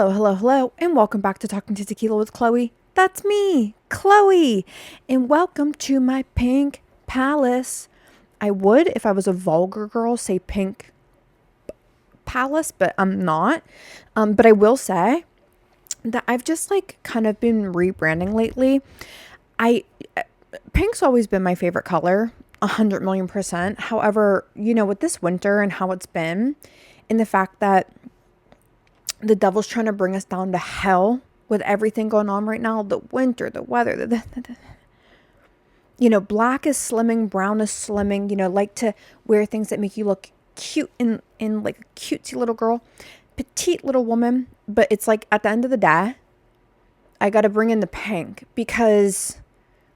Hello, hello, hello, and welcome back to Talking to Tequila with Chloe. That's me, Chloe, and welcome to my pink palace. I would, if I was a vulgar girl, say pink palace, but I'm not. But I will say that I've just kind of been rebranding lately. Pink's always been my favorite color, 100,000,000%. However, with this winter and how it's been, and the fact that the devil's trying to bring us down to hell with everything going on right now. The winter, the weather, black is slimming, brown is slimming, like to wear things that make you look cute in like a cutesy little girl, petite little woman. But it's like at the end of the day, I got to bring in the pink because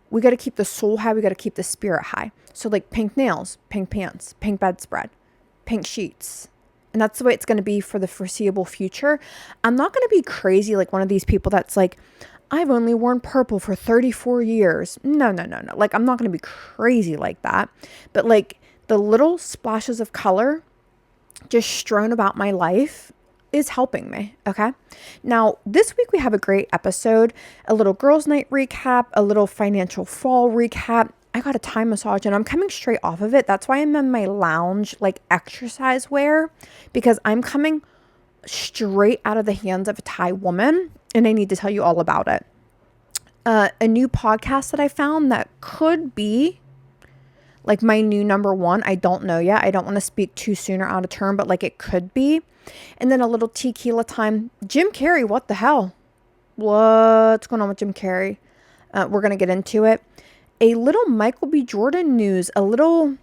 we got to keep the soul high. We got to keep the spirit high. So like pink nails, pink pants, pink bedspread, pink sheets. And that's the way it's going to be for the foreseeable future. I'm not going to be crazy like one of these people that's like, I've only worn purple for 34 years. No. Like, I'm not going to be crazy like that. But like the little splashes of color just strewn about my life is helping me. Okay. Now, this week we have a great episode, a little girls' night recap, a little financial fall recap. I got a Thai massage and I'm coming straight off of it. That's why I'm in my lounge, like exercise wear, because I'm coming straight out of the hands of a Thai woman and I need to tell you all about it. A new podcast that I found that could be like my new number one. I don't know yet. I don't want to speak too soon or out of turn, but like it could be. And then a little tequila time. Jim Carrey, what the hell? What's going on with Jim Carrey? We're going to get into it. A little Michael B. Jordan news, a little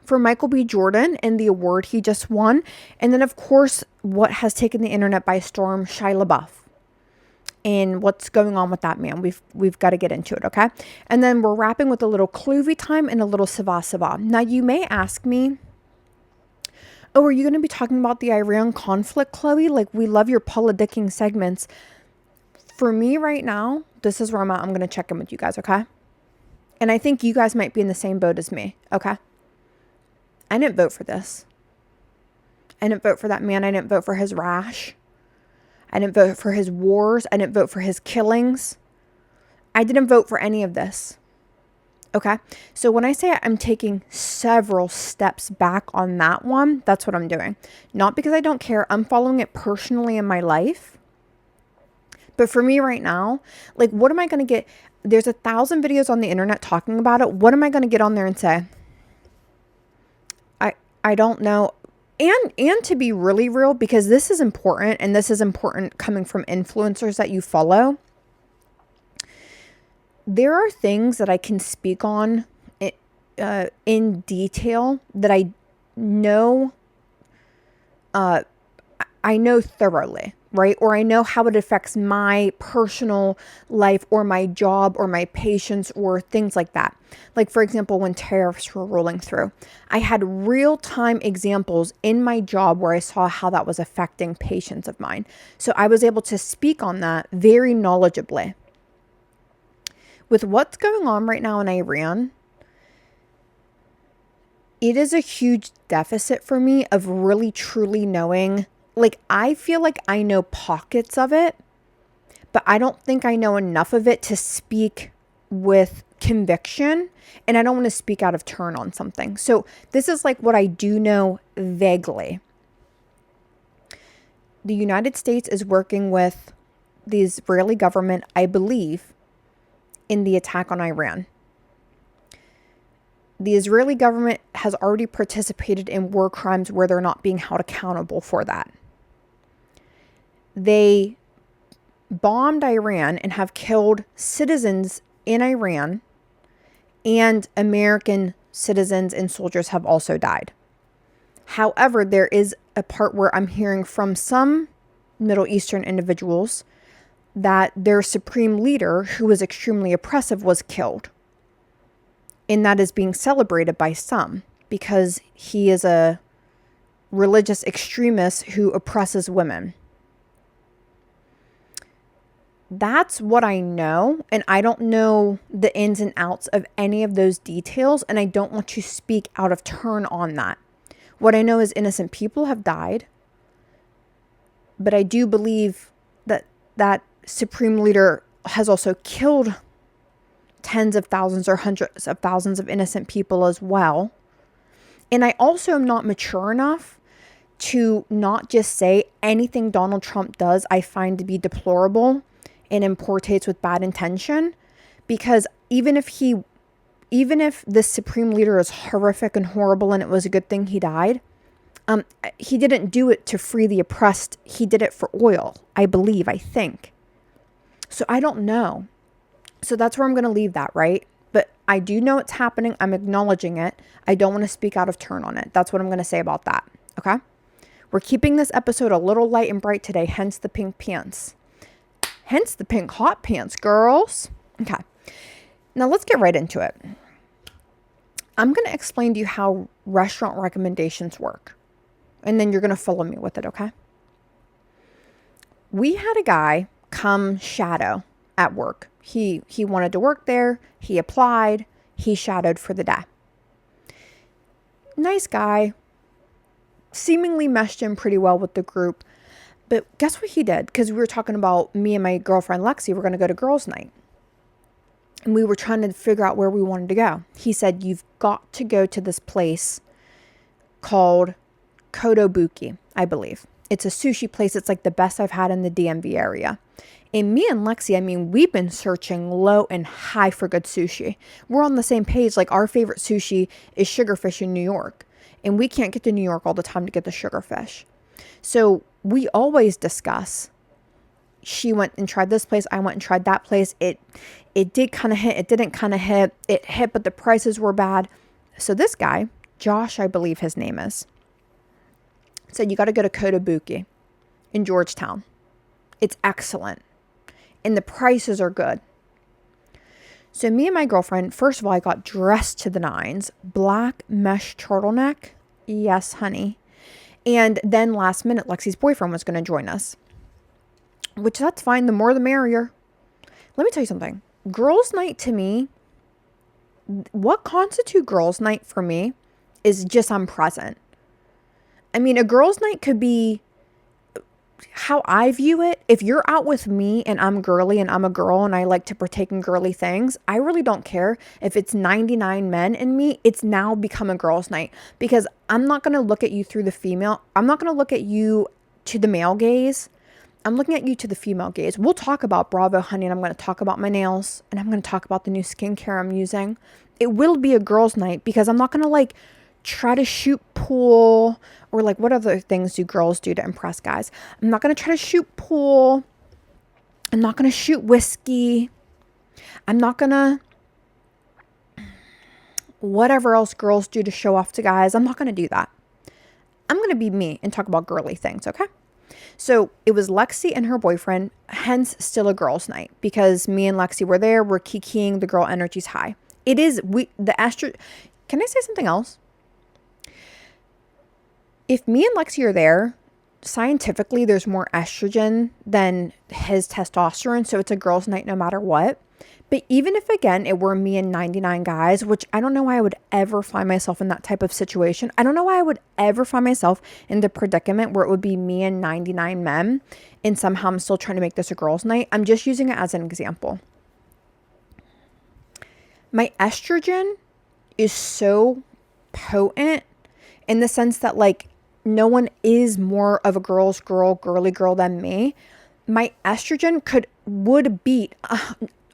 for Michael B. Jordan and the award he just won. And then, of course, what has taken the internet by storm, Shia LaBeouf. And what's going on with that man. We've got to get into it, okay? And then we're wrapping with a little Cluvy time and a little Sava Sava. Now, you may ask me, oh, are you going to be talking about the Iran conflict, Chloe? Like, we love your politicking segments. For me right now, this is where I'm at. I'm going to check in with you guys, okay? And I think you guys might be in the same boat as me, okay? I didn't vote for this. I didn't vote for that man. I didn't vote for his rash. I didn't vote for his wars. I didn't vote for his killings. I didn't vote for any of this, okay? So when I say I'm taking several steps back on that one, that's what I'm doing. Not because I don't care. I'm following it personally in my life. But for me right now, like, what am I going to get? There's 1,000 videos on the internet talking about it. What am I going to get on there and say? I don't know. And to be really real, because this is important, and this is important coming from influencers that you follow. There are things that I can speak on in detail that I know thoroughly. Right? Or I know how it affects my personal life or my job or my patients or things like that. Like, for example, when tariffs were rolling through, I had real-time examples in my job where I saw how that was affecting patients of mine. So I was able to speak on that very knowledgeably. With what's going on right now in Iran, it is a huge deficit for me of really truly knowing. Like, I feel like I know pockets of it, but I don't think I know enough of it to speak with conviction, and I don't want to speak out of turn on something. So this is like what I do know vaguely. The United States is working with the Israeli government, I believe, in the attack on Iran. The Israeli government has already participated in war crimes where they're not being held accountable for that. They bombed Iran and have killed citizens in Iran, and American citizens and soldiers have also died. However, there is a part where I'm hearing from some Middle Eastern individuals that their supreme leader, who was extremely oppressive, was killed. And that is being celebrated by some because he is a religious extremist who oppresses women. That's what I know, and I don't know the ins and outs of any of those details, and I don't want to speak out of turn on that. What I know is innocent people have died. But I do believe that that supreme leader has also killed tens of thousands or hundreds of thousands of innocent people as well. And I also am not mature enough to not just say anything Donald Trump does I find to be deplorable and in poor taste with bad intention, because even if this supreme leader is horrific and horrible and it was a good thing he died, he didn't do it to free the oppressed. He did it for oil, I think. So I don't know. So that's where I'm going to leave that, right? But I do know it's happening. I'm acknowledging it. I don't want to speak out of turn on it. That's what I'm going to say about that. Okay? We're keeping this episode a little light and bright today, hence the pink pants. Hence the pink hot pants, girls. Okay. Now let's get right into it. I'm going to explain to you how restaurant recommendations work. And then you're going to follow me with it, okay? We had a guy come shadow at work. He wanted to work there. He applied. He shadowed for the day. Nice guy. Seemingly meshed in pretty well with the group. But guess what he did? Because we were talking about me and my girlfriend Lexi. We're going to go to girls' night. And we were trying to figure out where we wanted to go. He said, you've got to go to this place called Kotobuki, I believe. It's a sushi place. It's like the best I've had in the DMV area. And me and Lexi, I mean, we've been searching low and high for good sushi. We're on the same page. Like, our favorite sushi is sugarfish in New York. And we can't get to New York all the time to get the sugarfish. So we always discuss. She went and tried this place. I went and tried that place. It did kind of hit. It didn't kind of hit. It hit, but the prices were bad. So this guy, Josh, I believe his name is, said, you got to go to Kotobuki in Georgetown. It's excellent. And the prices are good. So me and my girlfriend, first of all, I got dressed to the nines. Black mesh turtleneck. Yes, honey. And then last minute, Lexi's boyfriend was going to join us. Which, that's fine. The more the merrier. Let me tell you something. Girls' night to me, what constitutes girls' night for me is just I'm present. I mean, a girls' night could be how I view it. If you're out with me and I'm girly and I'm a girl and I like to partake in girly things, I really don't care if it's 99 men in me. It's now become a girls' night, because I'm not going to look at you through the female. I'm not going to look at you to the male gaze. I'm looking at you to the female gaze. We'll talk about Bravo, honey, and I'm going to talk about my nails, and I'm going to talk about the new skincare I'm using. It will be a girls' night, because I'm not going to like try to shoot pool, or like, what other things do girls do to impress guys? I'm not going to try to shoot pool. I'm not going to shoot whiskey. I'm not going to, whatever else girls do to show off to guys. I'm not going to do that. I'm going to be me and talk about girly things, okay? So it was Lexi and her boyfriend, hence still a girls' night, because me and Lexi were there. We're kikiing. The girl energy's high. It is, can I say something else? If me and Lexi are there, scientifically, there's more estrogen than his testosterone. So it's a girls' night no matter what. But even if, again, it were me and 99 guys, which I don't know why I would ever find myself in that type of situation. I don't know why I would ever find myself in the predicament where it would be me and 99 men. And somehow I'm still trying to make this a girls' night. I'm just using it as an example. My estrogen is so potent in the sense that, like, no one is more of a girly girl than me. My estrogen would beat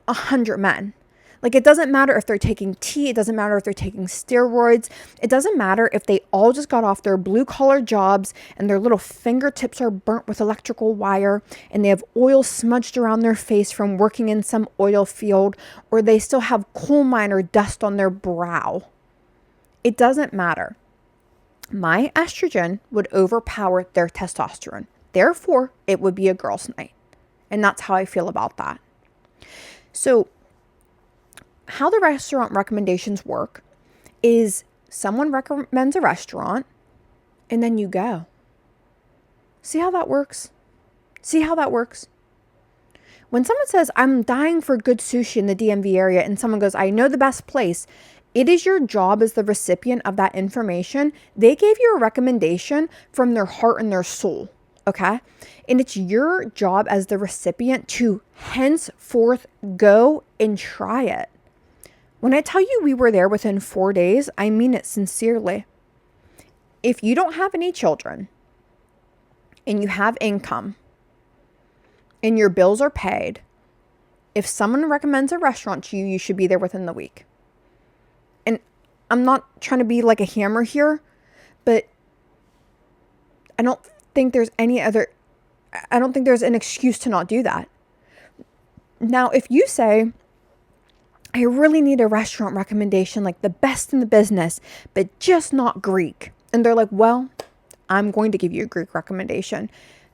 100 men. Like, it doesn't matter if they're taking tea. It doesn't matter if they're taking steroids. It doesn't matter if they all just got off their blue collar jobs and their little fingertips are burnt with electrical wire and they have oil smudged around their face from working in some oil field, or they still have coal miner dust on their brow. It doesn't matter. My estrogen would overpower their testosterone. Therefore, it would be a girls' night. And that's how I feel about that. So, how the restaurant recommendations work is someone recommends a restaurant and then you go. See how that works? See how that works? When someone says, I'm dying for good sushi in the DMV area, and someone goes, I know the best place, it is your job as the recipient of that information. They gave you a recommendation from their heart and their soul. okay? And it's your job as the recipient to henceforth go and try it. When I tell you we were there within 4 days, I mean it sincerely. If you don't have any children and you have income and your bills are paid, if someone recommends a restaurant to you, you should be there within the week. And I'm not trying to be like a hammer here, but I don't think there's an excuse to not do that. Now, if you say, I really need a restaurant recommendation, like the best in the business, but just not Greek. And they're like, well, I'm going to give you a Greek recommendation.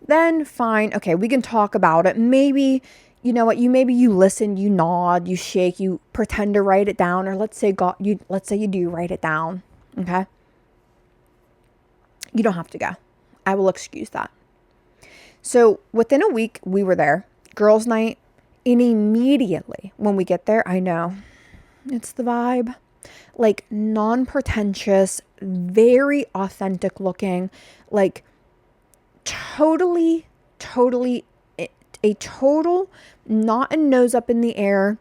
Then fine. Okay, we can talk about it. Maybe, you know what, maybe you listen, you nod, you shake, you pretend to write it down, or let's say you do write it down. Okay? You don't have to go. I will excuse that. So within a week, we were there, girls' night, and immediately when we get there, I know it's the vibe, like non-pretentious, very authentic looking, like totally a total, not a nose up in the air,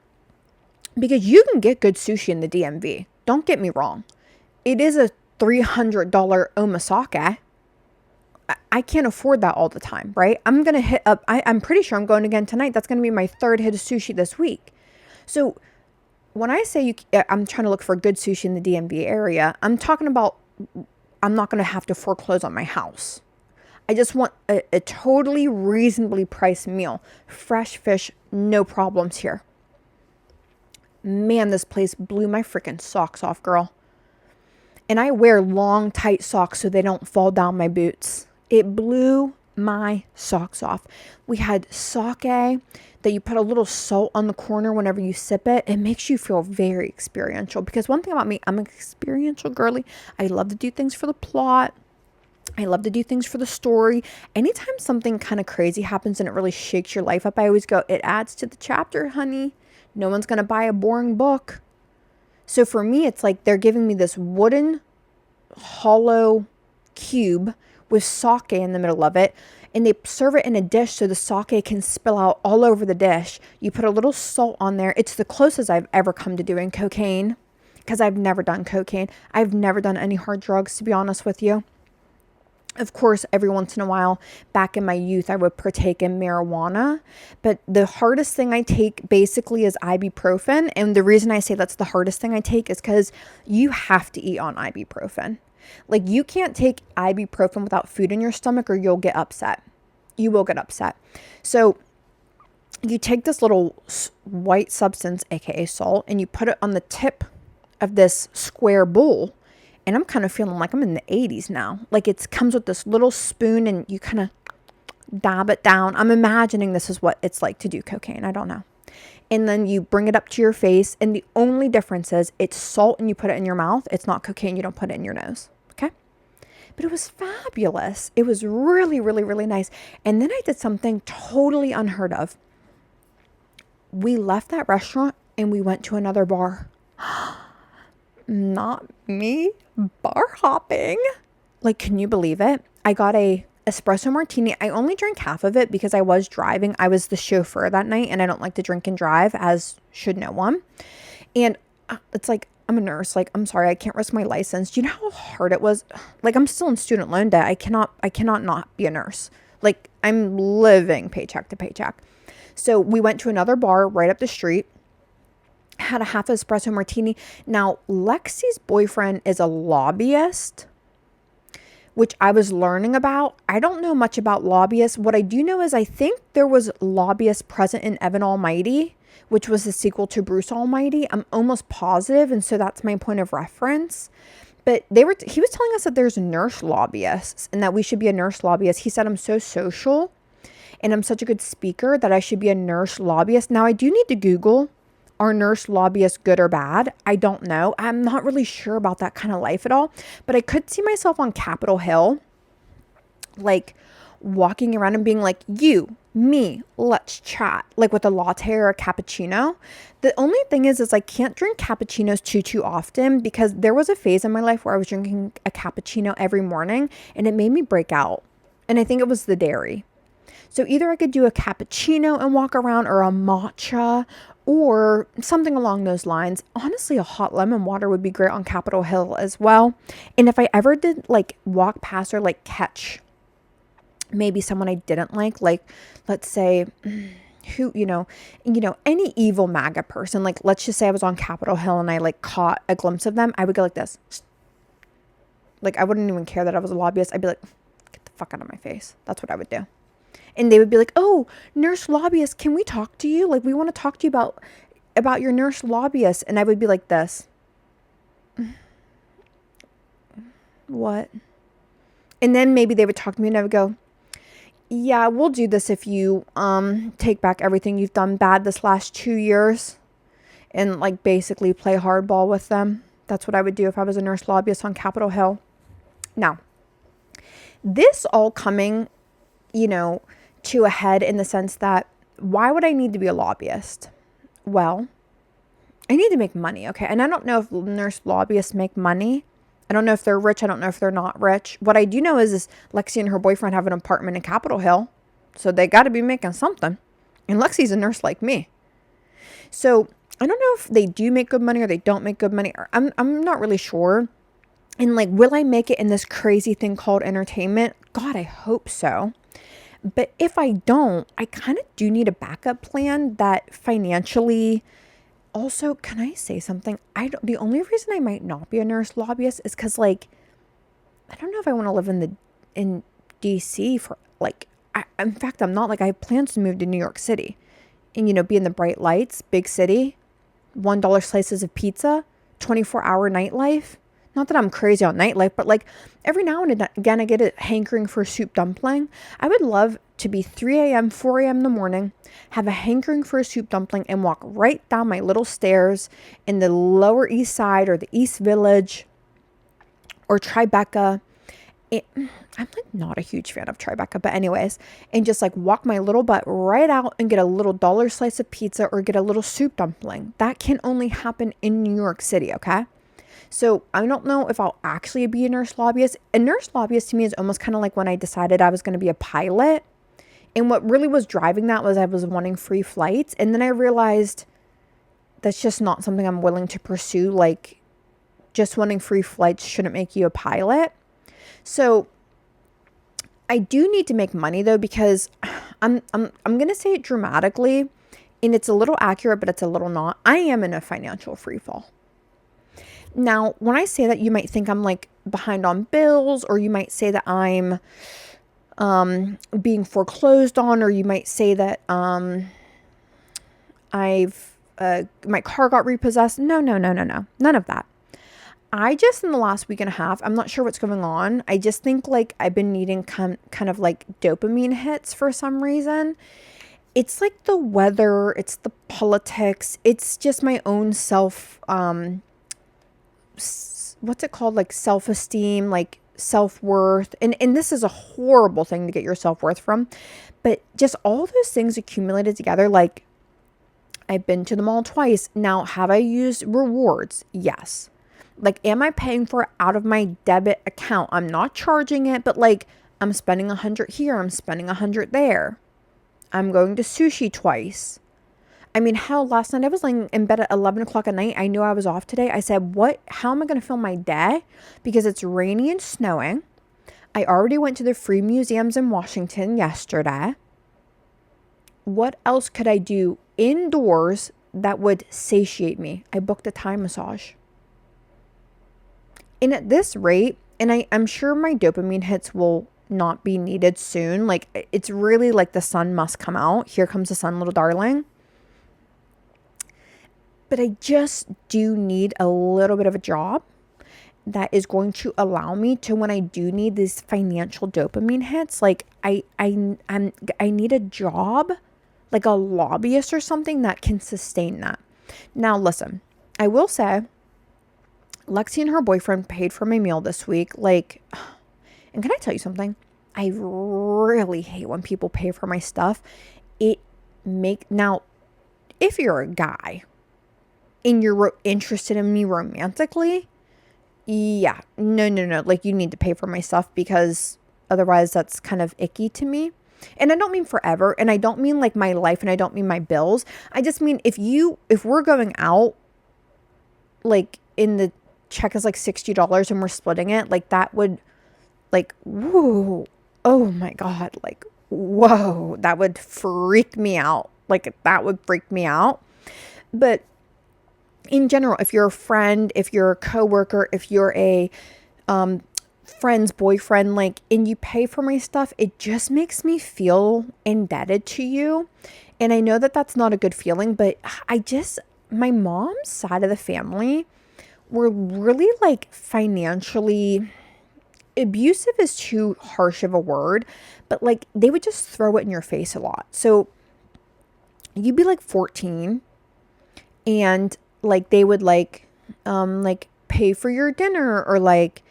because you can get good sushi in the DMV. Don't get me wrong. It is a $300 omasake. I can't afford that all the time, right? I'm going to hit up, I'm pretty sure I'm going again tonight. That's going to be my third hit of sushi this week. So when I say I'm trying to look for good sushi in the DMV area, I'm talking about, I'm not going to have to foreclose on my house. I just want a totally reasonably priced meal. Fresh fish, no problems here. Man, this place blew my freaking socks off, girl. And I wear long, tight socks so they don't fall down my boots. It blew my socks off. We had sake that you put a little salt on the corner whenever you sip it. It makes you feel very experiential. Because one thing about me, I'm an experiential girly. I love to do things for the plot. I love to do things for the story. Anytime something kind of crazy happens and it really shakes your life up, I always go, it adds to the chapter, honey. No one's going to buy a boring book. So for me, it's like they're giving me this wooden hollow cube with sake in the middle of it, and they serve it in a dish so the sake can spill out all over the dish. You put a little salt on there. It's the closest I've ever come to doing cocaine, because I've never done cocaine. I've never done any hard drugs, to be honest with you. Of course, every once in a while, back in my youth, I would partake in marijuana. But the hardest thing I take basically is ibuprofen. And the reason I say that's the hardest thing I take is because you have to eat on ibuprofen. Like, you can't take ibuprofen without food in your stomach or you'll get upset. You will get upset. So you take this little white substance, aka salt, and you put it on the tip of this square bowl. And I'm kind of feeling like I'm in the 80s now. Like, it comes with this little spoon and you kind of dab it down. I'm imagining this is what it's like to do cocaine. I don't know. And then you bring it up to your face. And the only difference is it's salt and you put it in your mouth. It's not cocaine. You don't put it in your nose. Okay? But it was fabulous. It was really, really, really nice. And then I did something totally unheard of. We left that restaurant and we went to another bar. Not me bar hopping. Like, can you believe it? I got a espresso martini. I only drank half of it because I was driving. I was the chauffeur that night and I don't like to drink and drive, as should no one. And it's like, I'm a nurse. Like, I'm sorry, I can't risk my license. Do you know how hard it was? Like, I'm still in student loan debt. I cannot not be a nurse. Like, I'm living paycheck to paycheck. So we went to another bar right up the street. Had a half espresso martini. Now, Lexi's boyfriend is a lobbyist, which I was learning about. I don't know much about lobbyists. What I do know is I think there was lobbyists present in Evan Almighty, which was the sequel to Bruce Almighty. I'm almost positive, and so that's my point of reference. But he was telling us that there's nurse lobbyists and that we should be a nurse lobbyist. He said I'm so social and I'm such a good speaker that I should be a nurse lobbyist. Now, I do need to Google, are nurse lobbyists good or bad? I don't know. I'm not really sure about that kind of life at all. But I could see myself on Capitol Hill, like walking around and being like, you, me, let's chat, like with a latte or a cappuccino. The only thing is I can't drink cappuccinos too often, because there was a phase in my life where I was drinking a cappuccino every morning and it made me break out. And I think it was the dairy. So either I could do a cappuccino and walk around, or a matcha, or something along those lines. Honestly, a hot lemon water would be great on Capitol Hill as well. And if I ever did like walk past or like catch maybe someone I didn't like, let's say who, any evil MAGA person, like let's just say I was on Capitol Hill and I like caught a glimpse of them, I would go like this. Like I wouldn't even care that I was a lobbyist. I'd be like, get the fuck out of my face. That's what I would do. And they would be like, oh, nurse lobbyist, can we talk to you? Like, we want to talk to you about your nurse lobbyist. And I would be like this. What? And then maybe they would talk to me and I would go, yeah, we'll do this if you take back everything you've done bad this last 2 years, and like basically play hardball with them. That's what I would do if I was a nurse lobbyist on Capitol Hill. Now, this all coming, to a head in the sense that, why would I need to be a lobbyist? Well, I need to make money, okay? And I don't know if nurse lobbyists make money. I don't know if they're rich. I don't know if they're not rich. What I do know is Lexi and her boyfriend have an apartment in Capitol Hill, so they got to be making something. And Lexi's a nurse like me. So I don't know if they do make good money or they don't make good money. Or I'm not really sure. And like, will I make it in this crazy thing called entertainment? God, I hope so. But if I don't, I kind of do need a backup plan that financially. Also, can I say something? The only reason I might not be a nurse lobbyist is because, like, I don't know if I want to live in DC for, like, in fact, I'm not. Like, I have plans to move to New York City and, be in the bright lights, big city, $1 slices of pizza, 24-hour nightlife. Not that I'm crazy on nightlife, but like every now and again, I get a hankering for a soup dumpling. I would love to be 3 a.m., 4 a.m. in the morning, have a hankering for a soup dumpling, and walk right down my little stairs in the Lower East Side or the East Village or Tribeca. I'm like not a huge fan of Tribeca, but anyways, and just like walk my little butt right out and get a little $1 slice of pizza or get a little soup dumpling. That can only happen in New York City, okay? So I don't know if I'll actually be a nurse lobbyist. A nurse lobbyist to me is almost kind of like when I decided I was going to be a pilot. And what really was driving that was I was wanting free flights. And then I realized that's just not something I'm willing to pursue. Like, just wanting free flights shouldn't make you a pilot. So I do need to make money though, because I'm going to say it dramatically, and it's a little accurate, but it's a little not. I am in a financial freefall. Now, when I say that, you might think I'm like behind on bills, or you might say that I'm being foreclosed on, or you might say that I've my car got repossessed. No. None of that. I just, in the last week and a half, I'm not sure what's going on. I just think like I've been needing kind of like dopamine hits for some reason. It's like the weather, it's the politics, it's just my own what's it called? Like self-esteem, like self-worth. And this is a horrible thing to get your self-worth from. But just all those things accumulated together, like I've been to the mall twice. Now, have I used rewards? Yes. Like, am I paying for it out of my debit account? I'm not charging it, but like I'm spending $100 here. I'm spending $100 there. I'm going to sushi twice. I mean, hell, last night I was laying in bed at 11 o'clock at night. I knew I was off today. I said, how am I going to film my day? Because it's rainy and snowing. I already went to the free museums in Washington yesterday. What else could I do indoors that would satiate me? I booked a Thai massage. And at this rate, and I'm sure my dopamine hits will not be needed soon. Like, it's really like the sun must come out. Here comes the sun, little darling. But I just do need a little bit of a job that is going to allow me to, when I do need these financial dopamine hits, like I need a job, like a lobbyist or something that can sustain that. Now, listen, I will say, Lexi and her boyfriend paid for my meal this week. Like, and can I tell you something? I really hate when people pay for my stuff. Now, if you're a guy and you're interested in me romantically, yeah, no. Like, you need to pay for my stuff because Otherwise, that's kind of icky to me. And I don't mean forever, and I don't mean like my life, and I don't mean my bills. I just mean if we're going out, like in the check is like $60 and we're splitting it, like that would, like, whoa, oh my God, like, whoa, that would freak me out. Like, that would freak me out. But in general, if you're a friend, if you're a coworker, if you're a friend's boyfriend, like, and you pay for my stuff, it just makes me feel indebted to you. And I know that that's not a good feeling, but my mom's side of the family were really like financially abusive is too harsh of a word, but like they would just throw it in your face a lot. So you'd be like 14 and like they would like pay for your dinner or like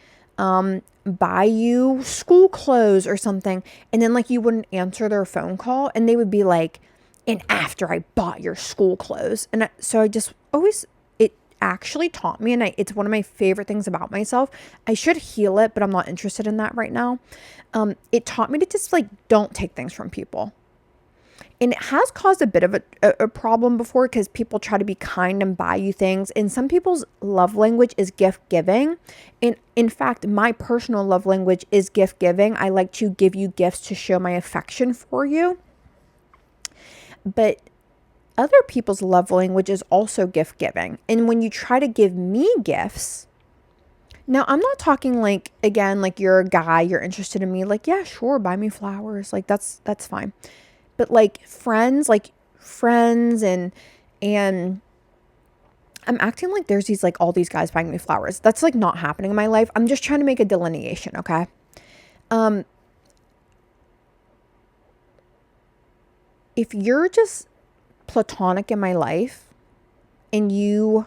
buy you school clothes or something, and then like you wouldn't answer their phone call and they would be like, and after I bought your school clothes. And so I just always, it actually taught me, and it's one of my favorite things about myself. I should heal it, but I'm not interested in that right now. It taught me to just like don't take things from people. And it has caused a bit of a problem before, because people try to be kind and buy you things. And some people's love language is gift giving. And in fact, my personal love language is gift giving. I like to give you gifts to show my affection for you. But other people's love language is also gift giving. And when you try to give me gifts, now I'm not talking like, again, like you're a guy, you're interested in me. Like, yeah, sure, buy me flowers. Like that's fine. But like friends and I'm acting like there's these like all these guys buying me flowers. That's like not happening in my life. I'm just trying to make a delineation, okay? If you're just platonic in my life and you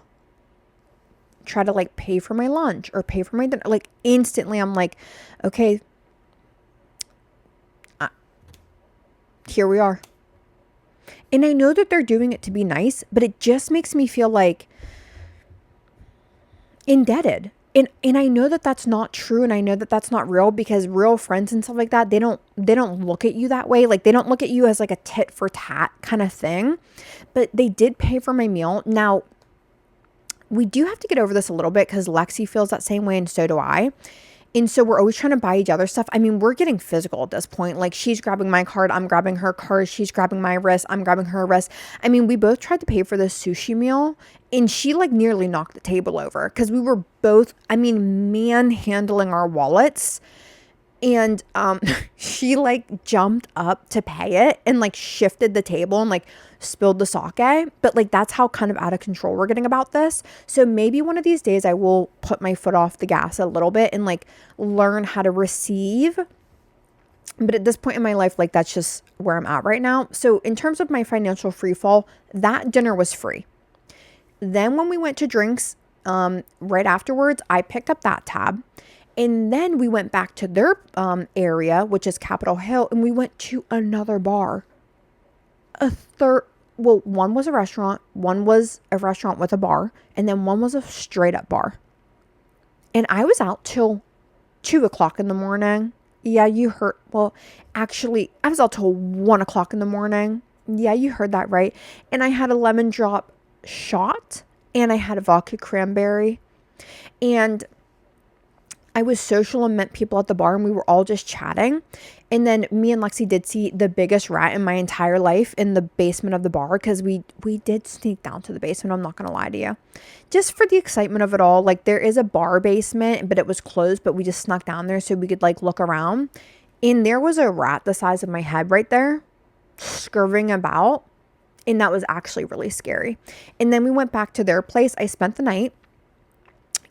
try to like pay for my lunch or pay for my dinner, like instantly I'm like, okay, here we are. And I know that they're doing it to be nice, but it just makes me feel like indebted. And I know that that's not true, and I know that that's not real, because real friends and stuff like that, they don't look at you that way. Like they don't look at you as like a tit for tat kind of thing. But they did pay for my meal. Now, we do have to get over this a little bit, because Lexi feels that same way and so do I. And so we're always trying to buy each other stuff. I mean, we're getting physical at this point. Like she's grabbing my card, I'm grabbing her card. She's grabbing my wrist, I'm grabbing her wrist. I mean, we both tried to pay for this sushi meal and she like nearly knocked the table over, because we were both, I mean, manhandling our wallets. And she like jumped up to pay it and like shifted the table and like spilled the sake. But like that's how kind of out of control we're getting about this. So maybe one of these days I will put my foot off the gas a little bit and like learn how to receive. But at this point in my life, like that's just where I'm at right now. So in terms of my financial free fall, that dinner was free. Then when we went to drinks, right afterwards, I picked up that tab. And then we went back to their area, which is Capitol Hill, and we went to another bar. One was a restaurant, one was a restaurant with a bar, and then one was a straight up bar. And I was out till 2:00 in the morning. Yeah, you heard. Well, actually, I was out till 1:00 in the morning. Yeah, you heard that right. And I had a lemon drop shot, and I had a vodka cranberry. And I was social and met people at the bar, and we were all just chatting. And then me and Lexi did see the biggest rat in my entire life in the basement of the bar, because we did sneak down to the basement. I'm not going to lie to you. Just for the excitement of it all. Like there is a bar basement, but it was closed, but we just snuck down there so we could like look around. And there was a rat the size of my head right there, scurrying about. And that was actually really scary. And then we went back to their place. I spent the night.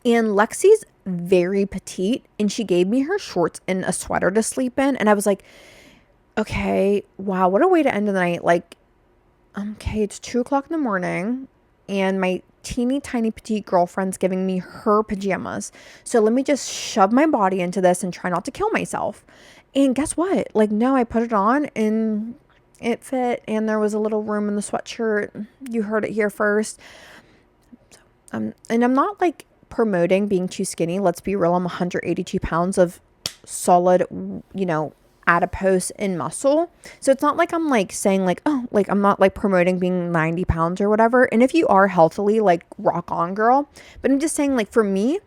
And Lexi's very petite, and she gave me her shorts and a sweater to sleep in. And I was like, okay, wow, what a way to end the night. Like, okay, it's 2:00 in the morning and my teeny tiny petite girlfriend's giving me her pajamas. So let me just shove my body into this and try not to kill myself. And guess what? Like, no, I put it on and it fit, and there was a little room in the sweatshirt. You heard it here first. And I'm not like promoting being too skinny. Let's be real. I'm 182 pounds of solid, adipose and muscle. So it's not like I'm like saying like, oh, like I'm not like promoting being 90 pounds or whatever. And if you are healthily, like rock on, girl. But I'm just saying, like, for me,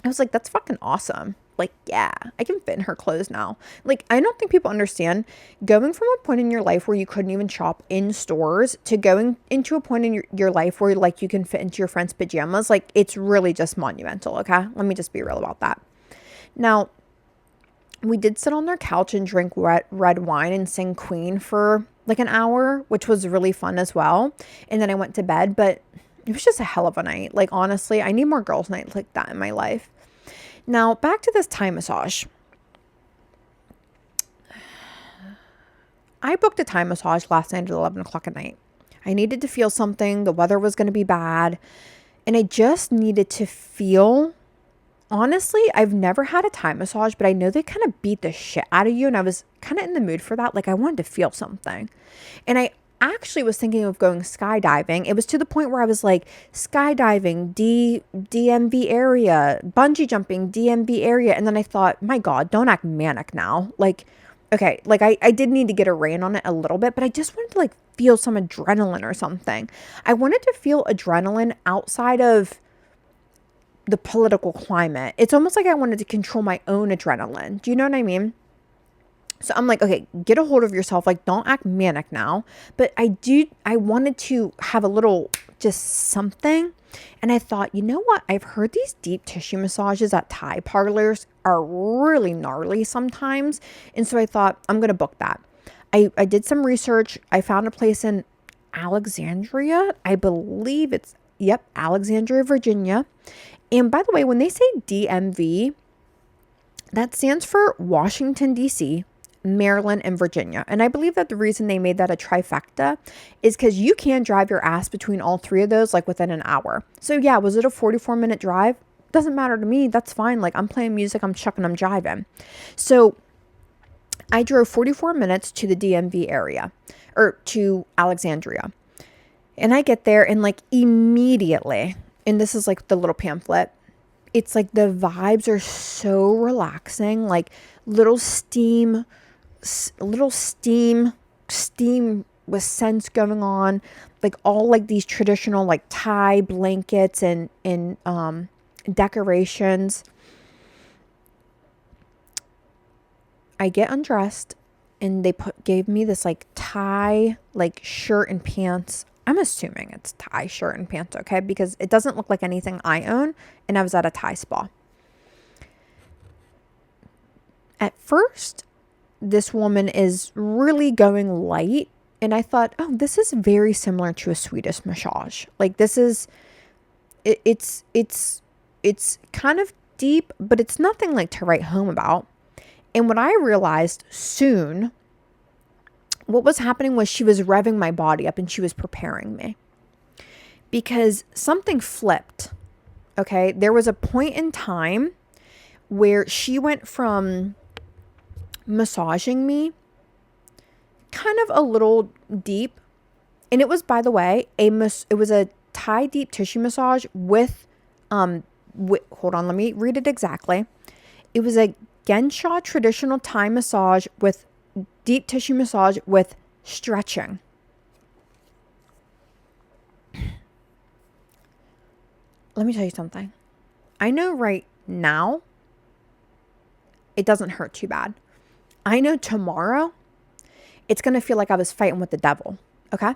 I was like, that's fucking awesome. Like, yeah, I can fit in her clothes now. Like, I don't think people understand going from a point in your life where you couldn't even shop in stores to going into a point in your life where like you can fit into your friend's pajamas. Like, it's really just monumental. Okay. Let me just be real about that. Now, we did sit on their couch and drink red wine and sing Queen for like an hour, which was really fun as well. And then I went to bed, but it was just a hell of a night. Like, honestly, I need more girls' nights like that in my life. Now, back to this Thai massage. I booked a Thai massage last night at 11 o'clock at night. I needed to feel something. The weather was going to be bad. And I just needed to feel. Honestly, I've never had a Thai massage, but I know they kind of beat the shit out of you. And I was kind of in the mood for that. Like, I wanted to feel something. And I actually was thinking of going skydiving. It was to the point where I was like, skydiving, DMV area, bungee jumping, DMV area. And then I thought, my God, don't act manic now. Like, okay, like I did need to get a rein on it a little bit, but I just wanted to like feel some adrenaline or something. I wanted to feel adrenaline outside of the political climate. It's almost like I wanted to control my own adrenaline. Do you know what I mean? So I'm like, okay, get a hold of yourself. Like, don't act manic now. But I wanted to have a little just something. And I thought, you know what? I've heard these deep tissue massages at Thai parlors are really gnarly sometimes. And so I thought, I'm going to book that. I did some research. I found a place in Alexandria. I believe it's, Alexandria, Virginia. And by the way, when they say DMV, that stands for Washington, D.C., Maryland, and Virginia. And I believe that the reason they made that a trifecta is because you can drive your ass between all three of those like within an hour. So yeah, was it a 44-minute drive? Doesn't matter to me. That's fine. Like, I'm playing music, I'm chucking, I'm jiving. So I drove 44 minutes to the DMV area, or to Alexandria. And I get there and like immediately, and this is like the little pamphlet, it's like the vibes are so relaxing, like little steam with scents going on, like all like these traditional like Thai blankets and decorations. I get undressed and they gave me this like Thai like shirt and pants. I'm assuming it's Thai shirt and pants, okay? Because it doesn't look like anything I own, and I was at a Thai spa. At first, this woman is really going light, and I thought, oh, this is very similar to a Swedish massage. Like, this is, it's kind of deep, but it's nothing like to write home about. And what I realized soon, what was happening was she was revving my body up and she was preparing me. Because something flipped, okay? There was a point in time where she went from massaging me kind of a little deep. And it was, by the way, it was a Thai deep tissue massage with hold on, let me read it exactly. It was a Gensha traditional Thai massage with deep tissue massage with stretching. Let me tell you something. I know right now it doesn't hurt too bad. I know tomorrow it's going to feel like I was fighting with the devil. Okay?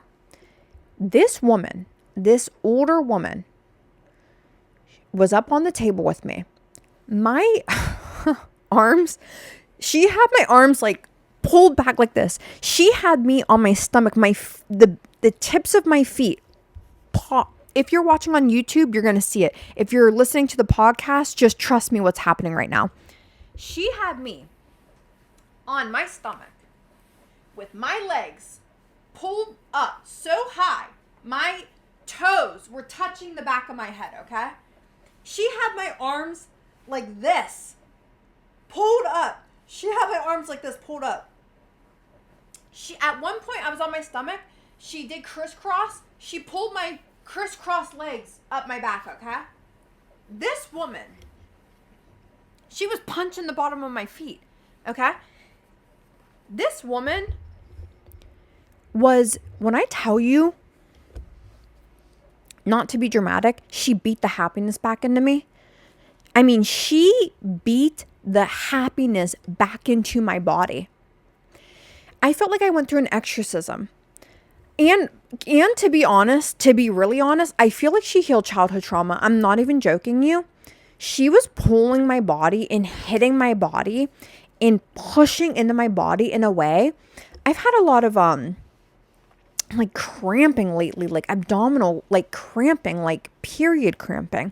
This woman, this older woman, was up on the table with me. My arms, she had my arms like pulled back like this. She had me on my stomach, the tips of my feet pop. If you're watching on YouTube, you're going to see it. If you're listening to the podcast, just trust me what's happening right now. She had me on my stomach with my legs pulled up so high. My toes were touching the back of my head, okay? She had my arms like this, pulled up. She had my arms like this, pulled up. At one point, I was on my stomach. She did crisscross. She pulled my crisscross legs up my back, okay? This woman She was punching the bottom of my feet. Okay? This woman was, when I tell you, not to be dramatic, she beat the happiness back into me. I mean, she beat the happiness back into my body. I felt like I went through an exorcism. And to be honest, to be really honest, I feel like she healed childhood trauma. I'm not even joking you. She was pulling my body and hitting my body and pushing into my body in a way. I've had a lot of like cramping lately, like abdominal, like cramping, like period cramping.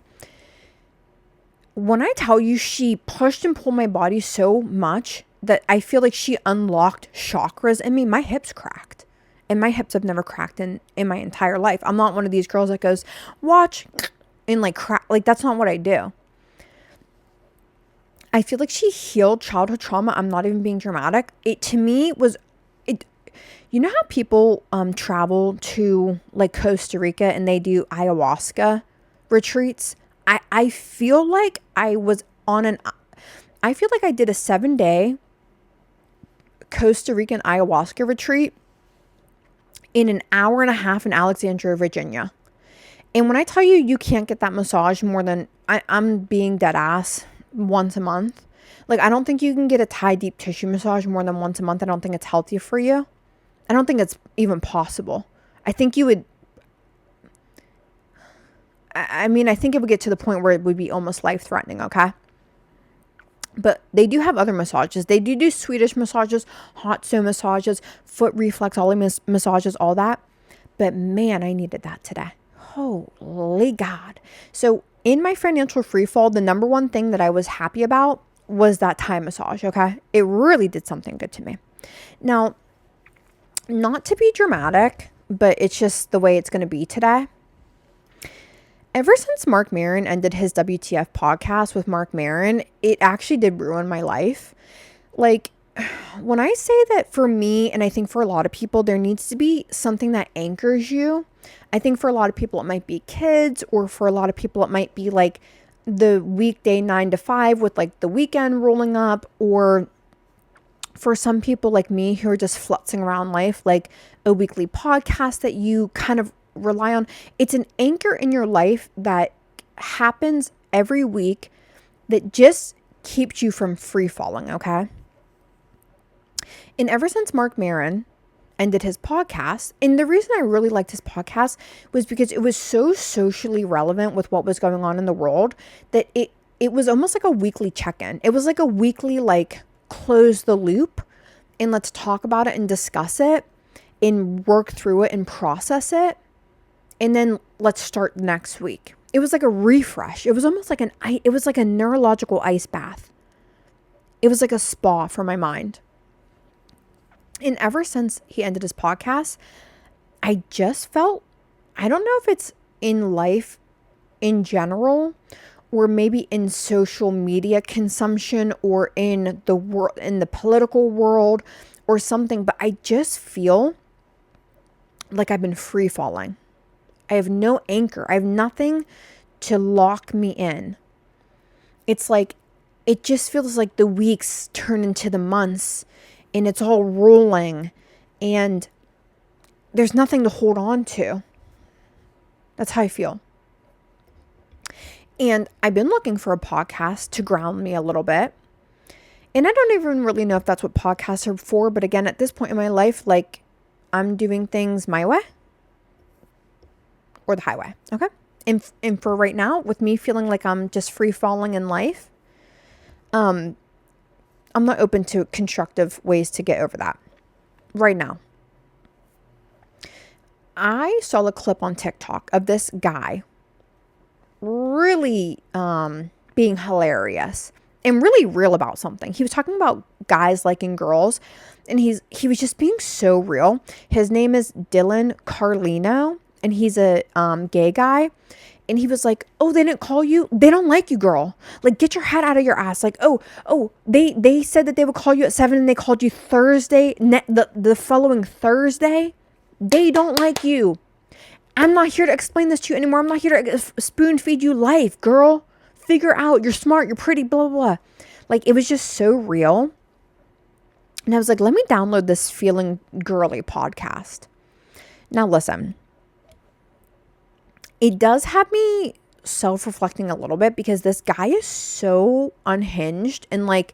When I tell you she pushed and pulled my body so much that I feel like she unlocked chakras in me, my hips cracked. And my hips have never cracked in my entire life. I'm not one of these girls that goes, watch, and like crack. Like, that's not what I do. I feel like she healed childhood trauma. I'm not even being dramatic. It, to me, was... You know how people travel to like Costa Rica and they do ayahuasca retreats? I feel like I was on I feel like I did a 7-day Costa Rican ayahuasca retreat in an hour and a half in Alexandria, Virginia. And when I tell you, you can't get that massage more than, I'm being dead ass, once a month. Like, I don't think you can get a Thai deep tissue massage more than once a month. I don't think it's healthy for you. I don't think it's even possible. I think you would, I mean, I think it would get to the point where it would be almost life-threatening, okay? But they do have other massages. They do Swedish massages, hot stone massages, foot reflexology massages, all that. But man, I needed that today. Holy God. So in my financial freefall, the number one thing that I was happy about was that Thai massage, okay? It really did something good to me. Now, not to be dramatic, but it's just the way it's going to be today. Ever since Mark Maron ended his WTF podcast with Mark Maron, it actually did ruin my life. Like, when I say that for me, and I think for a lot of people, there needs to be something that anchors you. I think for a lot of people, it might be kids, or for a lot of people, it might be like the weekday 9 to 5 with like the weekend rolling up, or for some people like me who are just flutzing around life, like a weekly podcast that you kind of rely on. It's an anchor in your life that happens every week that just keeps you from free falling, okay? And ever since Mark Maron ended his podcast, and the reason I really liked his podcast was because it was so socially relevant with what was going on in the world that it was almost like a weekly check-in. It was like a weekly, like, close the loop and let's talk about it and discuss it and work through it and process it. And then let's start next week. It was like a refresh. It was almost like it was like a neurological ice bath. It was like a spa for my mind. And ever since he ended his podcast, I just felt, I don't know if it's in life in general, or maybe in social media consumption, or in the world, in the political world or something, but I just feel like I've been free falling. I have no anchor. I have nothing to lock me in. It's like, it just feels like the weeks turn into the months and it's all rolling and there's nothing to hold on to. That's how I feel. And I've been looking for a podcast to ground me a little bit. And I don't even really know if that's what podcasts are for. But again, at this point in my life, like, I'm doing things my way or the highway. Okay. And for right now, with me feeling like I'm just free falling in life, I'm not open to constructive ways to get over that right now. I saw a clip on TikTok of this guy really being hilarious and really real about something. He was talking about guys liking girls, and he was just being so real. His name is Dylan Carlino, and he's a gay guy. And he was like, oh, they didn't call you? They don't like you, girl. Like, get your head out of your ass. Like, they said that they would call you at 7 and they called you Thursday, the following Thursday. They don't like you. I'm not here to explain this to you anymore. I'm not here to spoon feed you life, girl. figure out, you're smart, you're pretty, blah, blah, blah. Like, it was just so real. And I was like, let me download this Feeling Girly podcast. Now, listen, it does have me self-reflecting a little bit because this guy is so unhinged in like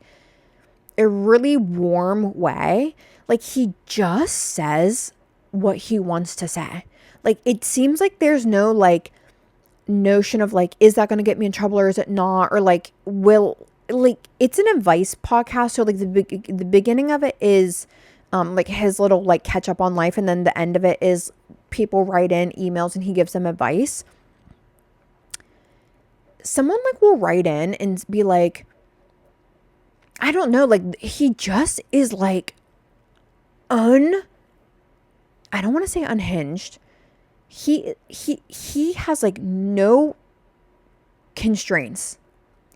a really warm way. Like, he just says what he wants to say. Like, it seems like there's no like notion of like, is that going to get me in trouble or is it not? Or like, like, it's an advice podcast. So like the beginning of it is like his little like catch up on life. And then the end of it is people write in emails and he gives them advice. Someone like will write in and be like, I don't know, like he just is like I don't want to say unhinged. He has like no constraints.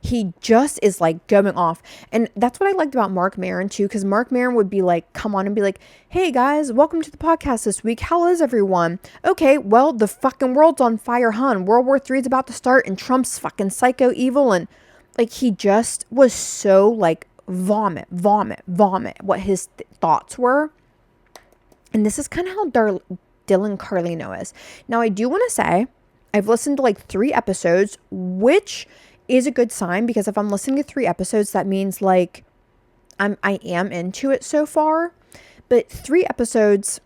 He just is like going off. And that's what I liked about Mark Maron too, because Mark Maron would be like, come on and be like, hey guys, welcome to the podcast this week. How is everyone? Okay, well, the fucking world's on fire, hun. World War III is about to start and Trump's fucking psycho evil. And like, he just was so like vomit, what his thoughts were. And this is kind of how Dylan Carlino is. Now, I do want to say, I've listened to like 3 episodes, which is a good sign because if I'm listening to 3 episodes, that means like I am into it so far. But 3 episodes,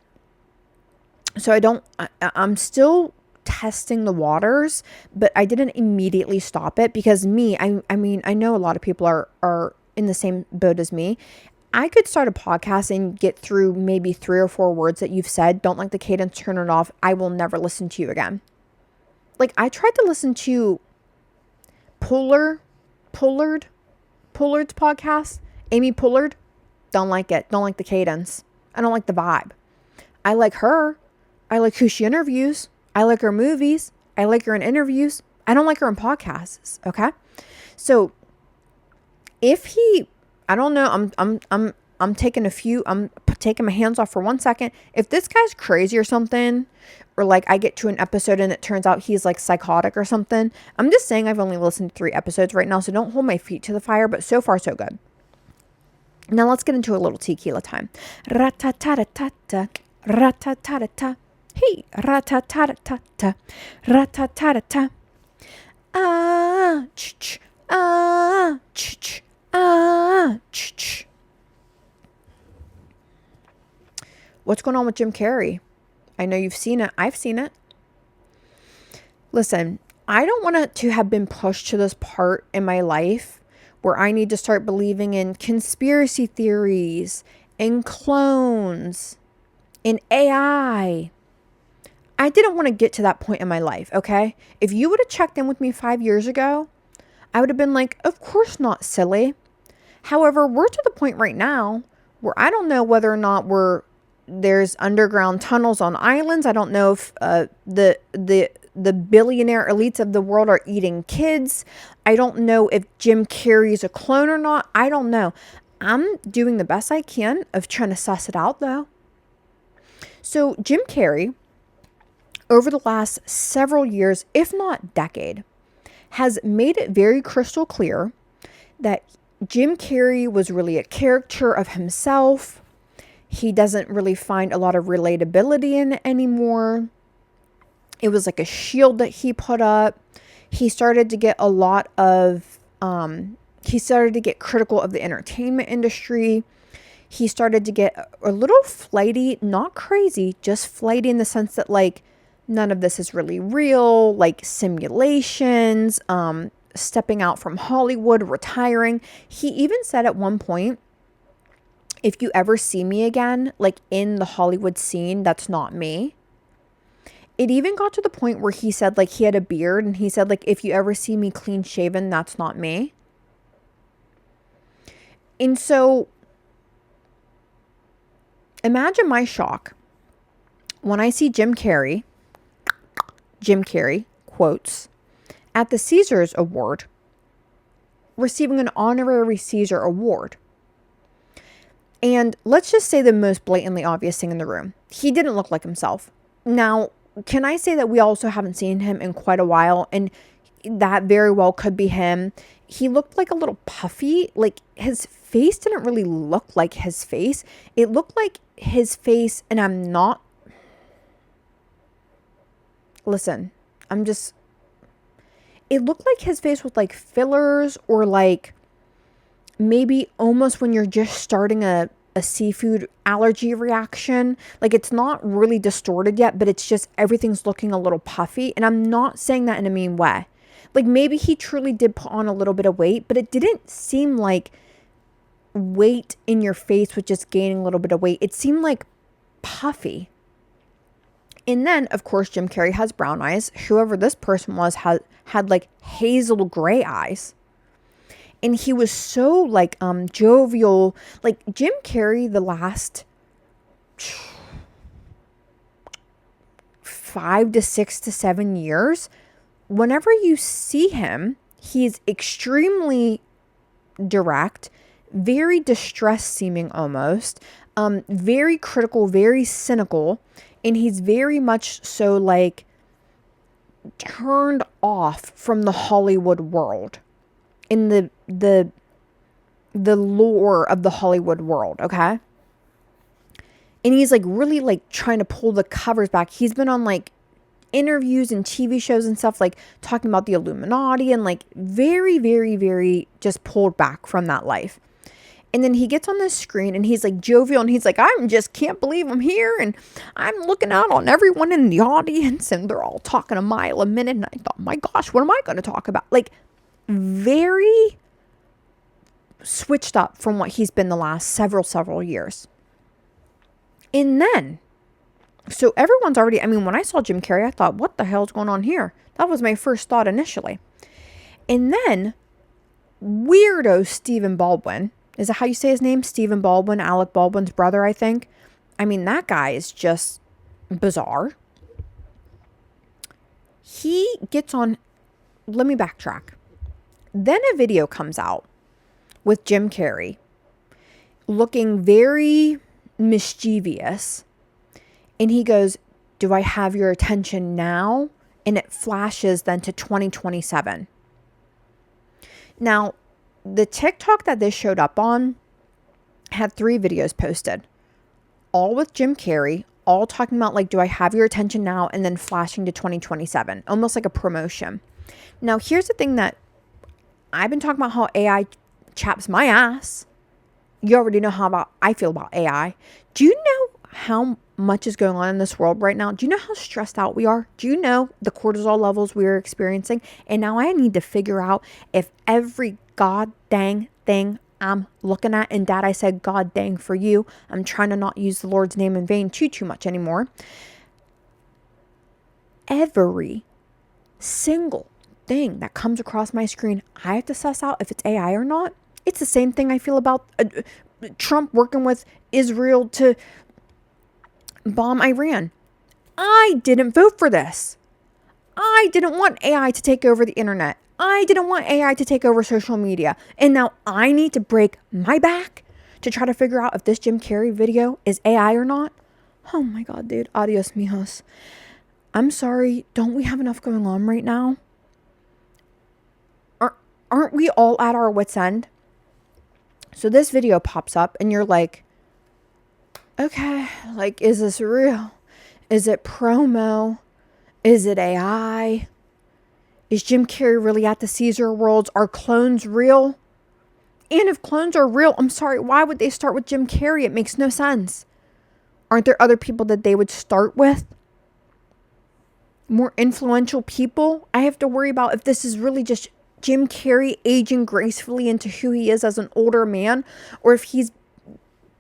so I'm still testing the waters, but I didn't immediately stop it because I mean, I know a lot of people are in the same boat as me. I could start a podcast and get through maybe 3 or 4 words that you've said. Don't like the cadence, turn it off. I will never listen to you again. Like, I tried to listen to Pollard's podcast. Amy Pollard. Don't like it. Don't like the cadence. I don't like the vibe. I like her. I like who she interviews. I like her movies. I like her in interviews. I don't like her in podcasts. Okay. So if I don't know, I'm taking my hands off for 1 second. If this guy's crazy or something, or like I get to an episode and it turns out he's like psychotic or something, I'm just saying I've only listened to 3 episodes right now, so don't hold my feet to the fire, but so far so good. Now let's get into a little tequila time. Ra-ta-ta-ta-ta, ra-ta-ta-ta-ta, hey, ra-ta-ta-ta-ta, ra-ta-ta-ta-ta, ah, ch-ch, ah, ch-ch, ah, ch-ch. What's going on with Jim Carrey? I know you've seen it. I've seen it. Listen, I don't want it to have been pushed to this part in my life where I need to start believing in conspiracy theories, in clones, in AI. I didn't want to get to that point in my life, okay? If you would have checked in with me 5 years ago, I would have been like, of course not, silly. However, we're to the point right now where I don't know whether or not there's underground tunnels on islands. I don't know if the billionaire elites of the world are eating kids. I don't know if Jim Carrey is a clone or not. I don't know. I'm doing the best I can of trying to suss it out though. So Jim Carrey, over the last several years, if not decade, has made it very crystal clear that Jim Carrey was really a caricature of himself. He doesn't really find a lot of relatability in it anymore. It was like a shield that he put up. He started to get critical of the entertainment industry. He started to get a little flighty, not crazy, just flighty in the sense that like none of this is really real, like simulations, stepping out from Hollywood, retiring. He even said at one point, if you ever see me again, like in the Hollywood scene, that's not me. It even got to the point where he said like he had a beard and he said like, if you ever see me clean shaven, that's not me. And so imagine my shock when I see Jim Carrey, quotes, at the Cesar Award, receiving an honorary Cesar Award. And let's just say the most blatantly obvious thing in the room. He didn't look like himself. Now, can I say that we also haven't seen him in quite a while? And that very well could be him. He looked like a little puffy. Like his face didn't really look like his face. It looked like his face, and I'm not. Listen, it looked like his face with like fillers, or like maybe almost when you're just starting a seafood allergy reaction. Like it's not really distorted yet, but it's just everything's looking a little puffy. And I'm not saying that in a mean way. Like maybe he truly did put on a little bit of weight, but it didn't seem like weight in your face with just gaining a little bit of weight. It seemed like puffy. And then, of course, Jim Carrey has brown eyes. Whoever this person was had like hazel gray eyes. And he was so like jovial. Like Jim Carrey, the last 5 to 6 to 7 years, whenever you see him, he's extremely direct, very distressed seeming almost, very critical, very cynical, and he's very much so like turned off from the Hollywood world, in the lore of the Hollywood world, okay? And he's like really like trying to pull the covers back. He's been on like interviews and TV shows and stuff, like talking about the Illuminati, and like very, very, very just pulled back from that life. And then he gets on the screen and he's like jovial, and he's like, I just can't believe I'm here, and I'm looking out on everyone in the audience, and they're all talking a mile a minute. And I thought, my gosh, what am I going to talk about? Like very switched up from what he's been the last several years. And then, so everyone's already, I mean, when I saw Jim Carrey, I thought, what the hell's going on here? That was my first thought initially. And then weirdo Stephen Baldwin, is that how you say his name? Stephen Baldwin, Alec Baldwin's brother, I think. I mean, that guy is just bizarre. He gets on, let me backtrack. Then a video comes out with Jim Carrey looking very mischievous. And he goes, do I have your attention now? And it flashes then to 2027. Now, the TikTok that this showed up on had 3 videos posted, all with Jim Carrey, all talking about like, do I have your attention now? And then flashing to 2027, almost like a promotion. Now, here's the thing that I've been talking about, how AI chaps my ass. You already know how I feel about AI. Do you know how much is going on in this world right now? Do you know how stressed out we are? Do you know the cortisol levels we are experiencing? And now I need to figure out if every god dang thing I'm looking at, and Dad, I said god dang for you. I'm trying to not use the Lord's name in vain too much anymore. Every single thing that comes across my screen, I have to suss out if it's AI or not. It's the same thing I feel about Trump working with Israel to bomb Iran. I didn't vote for this. I didn't want AI to take over the internet. I didn't want AI to take over social media. And now I need to break my back to try to figure out if this Jim Carrey video is AI or not. Oh my God, dude. Adios, mijos. I'm sorry. Don't we have enough going on right now? Aren't we all at our wits' end? So this video pops up and you're like, okay, like, is this real? Is it promo? Is it AI? Is Jim Carrey really at the Cesar Awards? Are clones real? And if clones are real, I'm sorry, why would they start with Jim Carrey? It makes no sense. Aren't there other people that they would start with? More influential people? I have to worry about if this is really just Jim Carrey aging gracefully into who he is as an older man, or if he's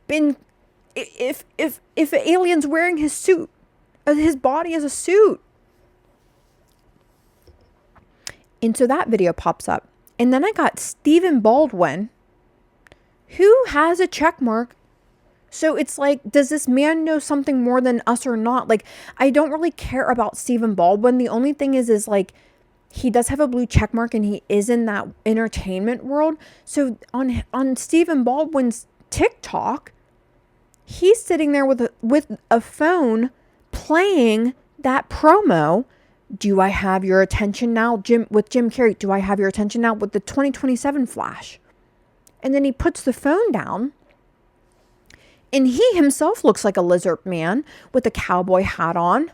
been, if an alien's wearing his suit, his body as a suit. And so that video pops up. And then I got Stephen Baldwin, who has a check mark. So it's like, does this man know something more than us or not? Like, I don't really care about Stephen Baldwin. The only thing is like, he does have a blue check mark and he is in that entertainment world. So on Stephen Baldwin's TikTok, he's sitting there with a phone playing that promo Do I have your attention now? With Jim Carrey, do I have your attention now with the 2027 Flash? And then he puts the phone down, and he himself looks like a lizard man with a cowboy hat on.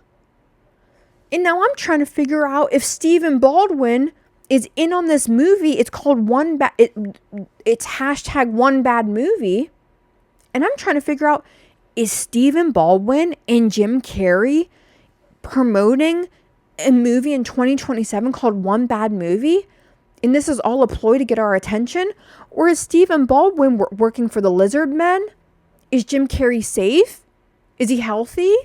And now I'm trying to figure out if Stephen Baldwin is in on this movie. It's called it's hashtag one bad movie. And I'm trying to figure out, is Stephen Baldwin and Jim Carrey promoting a movie in 2027 called One Bad Movie? And this is all a ploy to get our attention? Or is Stephen Baldwin working for the lizard men? Is Jim Carrey safe? Is he healthy?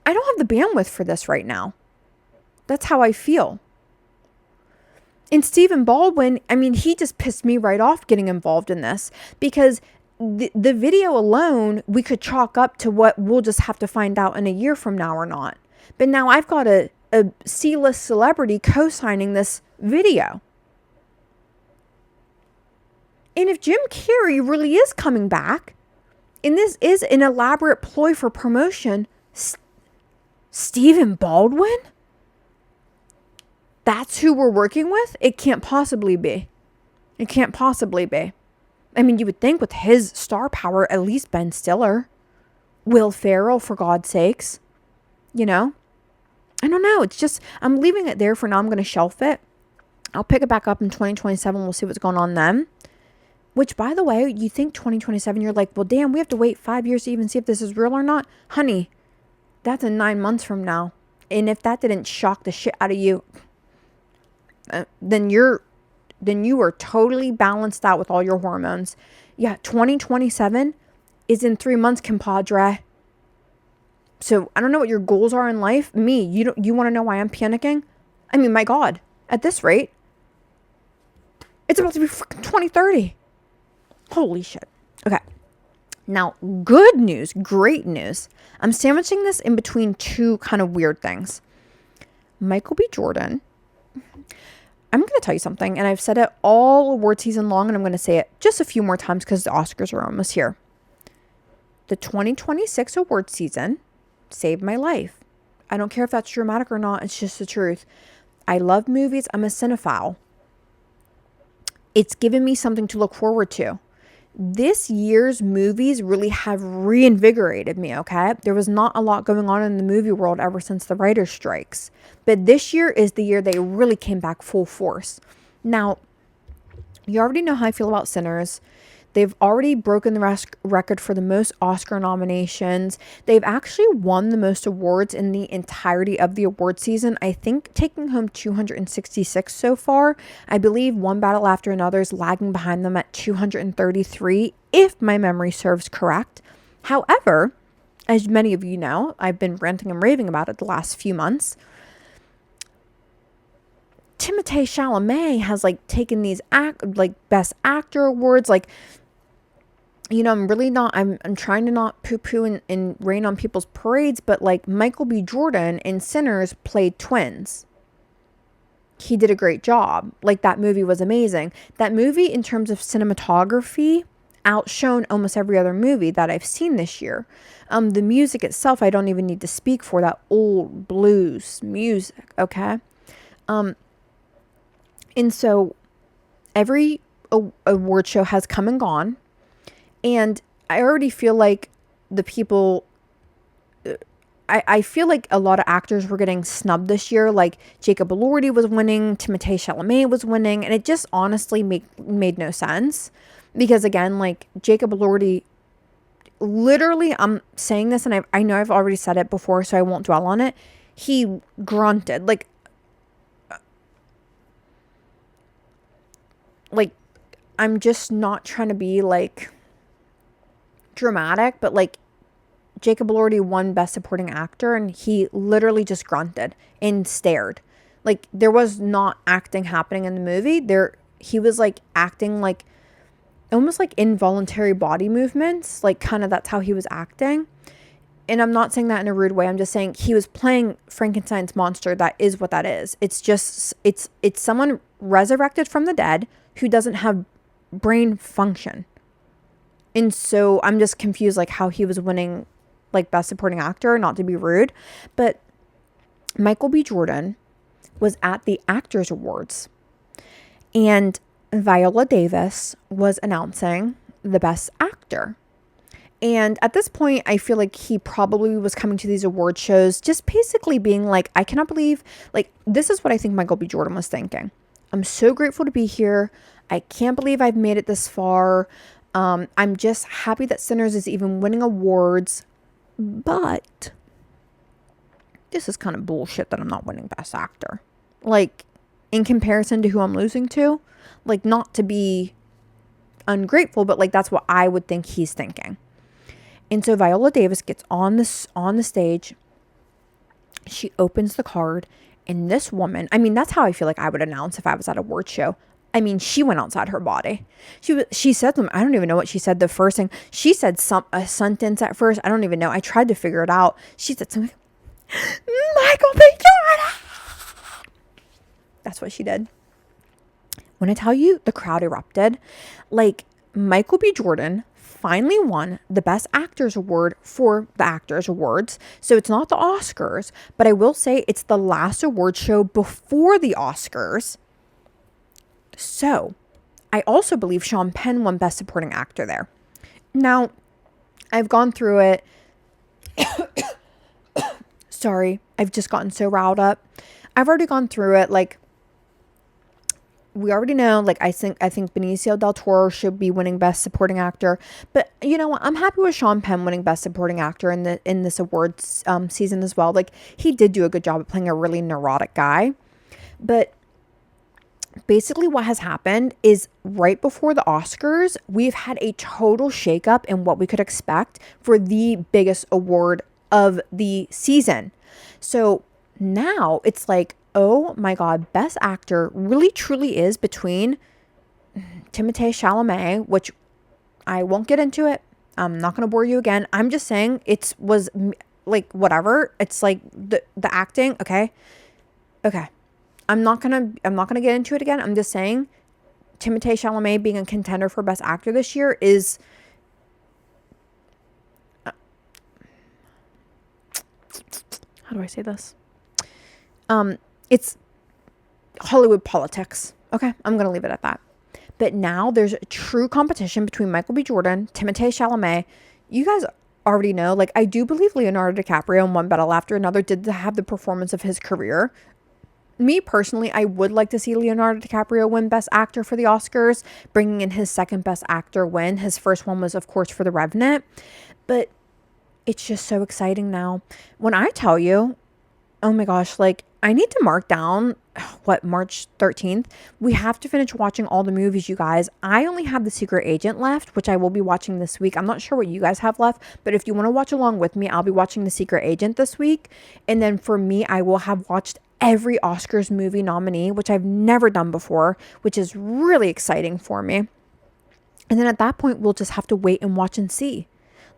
I don't have the bandwidth for this right now. That's how I feel. And Stephen Baldwin, I mean, he just pissed me right off getting involved in this, because the video alone, we could chalk up to what we'll just have to find out in a year from now or not. But now I've got a C-list celebrity co-signing this video. And if Jim Carrey really is coming back, and this is an elaborate ploy for promotion, Stephen Baldwin? That's who we're working with? It can't possibly be. It can't possibly be. I mean, you would think with his star power, at least Ben Stiller, Will Ferrell, for God's sakes. You know? I don't know. It's just, I'm leaving it there for now. I'm going to shelf it. I'll pick it back up in 2027. We'll see what's going on then. Which, by the way, you think 2027, you're like, well, damn, we have to wait 5 years to even see if this is real or not. Honey, that's in 9 months from now. And if that didn't shock the shit out of you, then you are totally balanced out with all your hormones. Yeah, 2027 is in 3 months, compadre. So I don't know what your goals are in life. You want to know why I'm panicking? I mean, my God, at this rate, it's about to be freaking 2030. Holy shit. Okay. Now, good news, great news. I'm sandwiching this in between two kind of weird things. Michael B. Jordan. I'm going to tell you something, and I've said it all award season long, and I'm going to say it just a few more times because the Oscars are almost here. The 2026 award season saved my life. I don't care if that's dramatic or not. It's just the truth. I love movies. I'm a cinephile. It's given me something to look forward to. This year's movies really have reinvigorated me, okay? There was not a lot going on in the movie world ever since the writer's strikes. But this year is the year they really came back full force. Now, you already know how I feel about Sinners. They've already broken the record for the most Oscar nominations. They've actually won the most awards in the entirety of the award season. I think taking home 266 so far. I believe One Battle After Another is lagging behind them at 233, if my memory serves correct. However, as many of you know, I've been ranting and raving about it the last few months. Timothée Chalamet has taken these best actor awards. I'm trying to not poo-poo and rain on people's parades, but Michael B. Jordan in Sinners played twins. He did a great job. That movie was amazing. That movie, in terms of cinematography, outshone almost every other movie that I've seen this year. The music itself, I don't even need to speak for, that old blues music, okay? And so every award show has come and gone. And I already feel like the people, I feel like a lot of actors were getting snubbed this year. Jacob Elordi was winning, Timothée Chalamet was winning. And it just honestly made no sense. Because again, Jacob Elordi, literally, I'm saying this and I know I've already said it before, so I won't dwell on it. He grunted. I'm just not trying to be dramatic, but Jacob Elordi won Best Supporting Actor and he literally just grunted and stared. There was not acting happening in the movie. He was acting almost involuntary body movements, kind of that's how he was acting. And I'm not saying that in a rude way. I'm just saying he was playing Frankenstein's monster. That is what that is. It's just, it's someone resurrected from the dead who doesn't have brain function. And so I'm just confused how he was winning Best Supporting Actor, not to be rude. But Michael B. Jordan was at the Actors Awards, and Viola Davis was announcing the Best Actor. And at this point, I feel like he probably was coming to these award shows just basically being like, I cannot believe, like, this is what I think Michael B. Jordan was thinking. I'm so grateful to be here. I can't believe I've made it this far. I'm just happy that Sinners is even winning awards. But this is kind of bullshit that I'm not winning Best Actor. Like, in comparison to who I'm losing to, like, not to be ungrateful, but like, that's what I would think he's thinking. And so Viola Davis gets on the stage. She opens the card, and this woman, I mean, that's how I feel like I would announce if I was at a award show. I mean, she went outside her body. She said something. I don't even know what she said. The first thing she said, a sentence at first. I don't even know. I tried to figure it out. She said something. Michael B. Jordan. That's what she did. When I tell you, the crowd erupted. Like, Michael B. Jordan finally won the Best Actors Award for the Actors Awards. So it's not the Oscars, but I will say it's the last award show before the Oscars. So I also believe Sean Penn won Best Supporting Actor there. Now, I've gone through it. Sorry, I've just gotten so riled up. I've already gone through it. Like, we already know, like, I think Benicio del Toro should be winning Best Supporting Actor, but you know what? I'm happy with Sean Penn winning Best Supporting Actor in this awards season as well. Like, he did do a good job of playing a really neurotic guy. But basically what has happened is right before the Oscars, we've had a total shakeup in what we could expect for the biggest award of the season. So now it's like, oh my God, Best Actor really truly is between Timothée Chalamet, which I won't get into it. I'm not going to bore you again. I'm just saying it was like, whatever. It's like the acting. Okay. I'm not going to get into it again. I'm just saying Timothée Chalamet being a contender for Best Actor this year is, how do I say this? It's Hollywood politics. Okay, I'm going to leave it at that. But now there's a true competition between Michael B. Jordan, Timothée Chalamet. You guys already know, like, I do believe Leonardo DiCaprio in One Battle After Another did have the performance of his career. Me personally, I would like to see Leonardo DiCaprio win Best Actor for the Oscars, bringing in his second Best Actor win. His first one was, of course, for The Revenant. But it's just so exciting now. When I tell you, oh my gosh, like, I need to mark down, March 13th. We have to finish watching all the movies, you guys. I only have The Secret Agent left, which I will be watching this week. I'm not sure what you guys have left, but if you want to watch along with me, I'll be watching The Secret Agent this week. And then for me, I will have watched every Oscars movie nominee, which I've never done before, which is really exciting for me. And then at that point, we'll just have to wait and watch and see.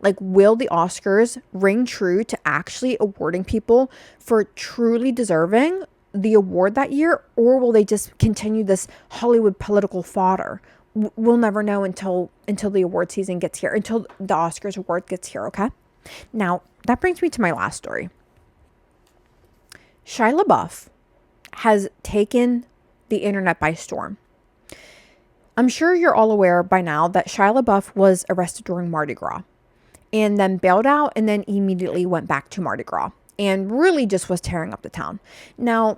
Like, will the Oscars ring true to actually awarding people for truly deserving the award that year? Or will they just continue this Hollywood political fodder? We'll never know until the award season gets here, until the Oscars award gets here, okay? Now, that brings me to my last story. Shia LaBeouf has taken the internet by storm. I'm sure you're all aware by now that Shia LaBeouf was arrested during Mardi Gras, and then bailed out, and then immediately went back to Mardi Gras and really just was tearing up the town. Now,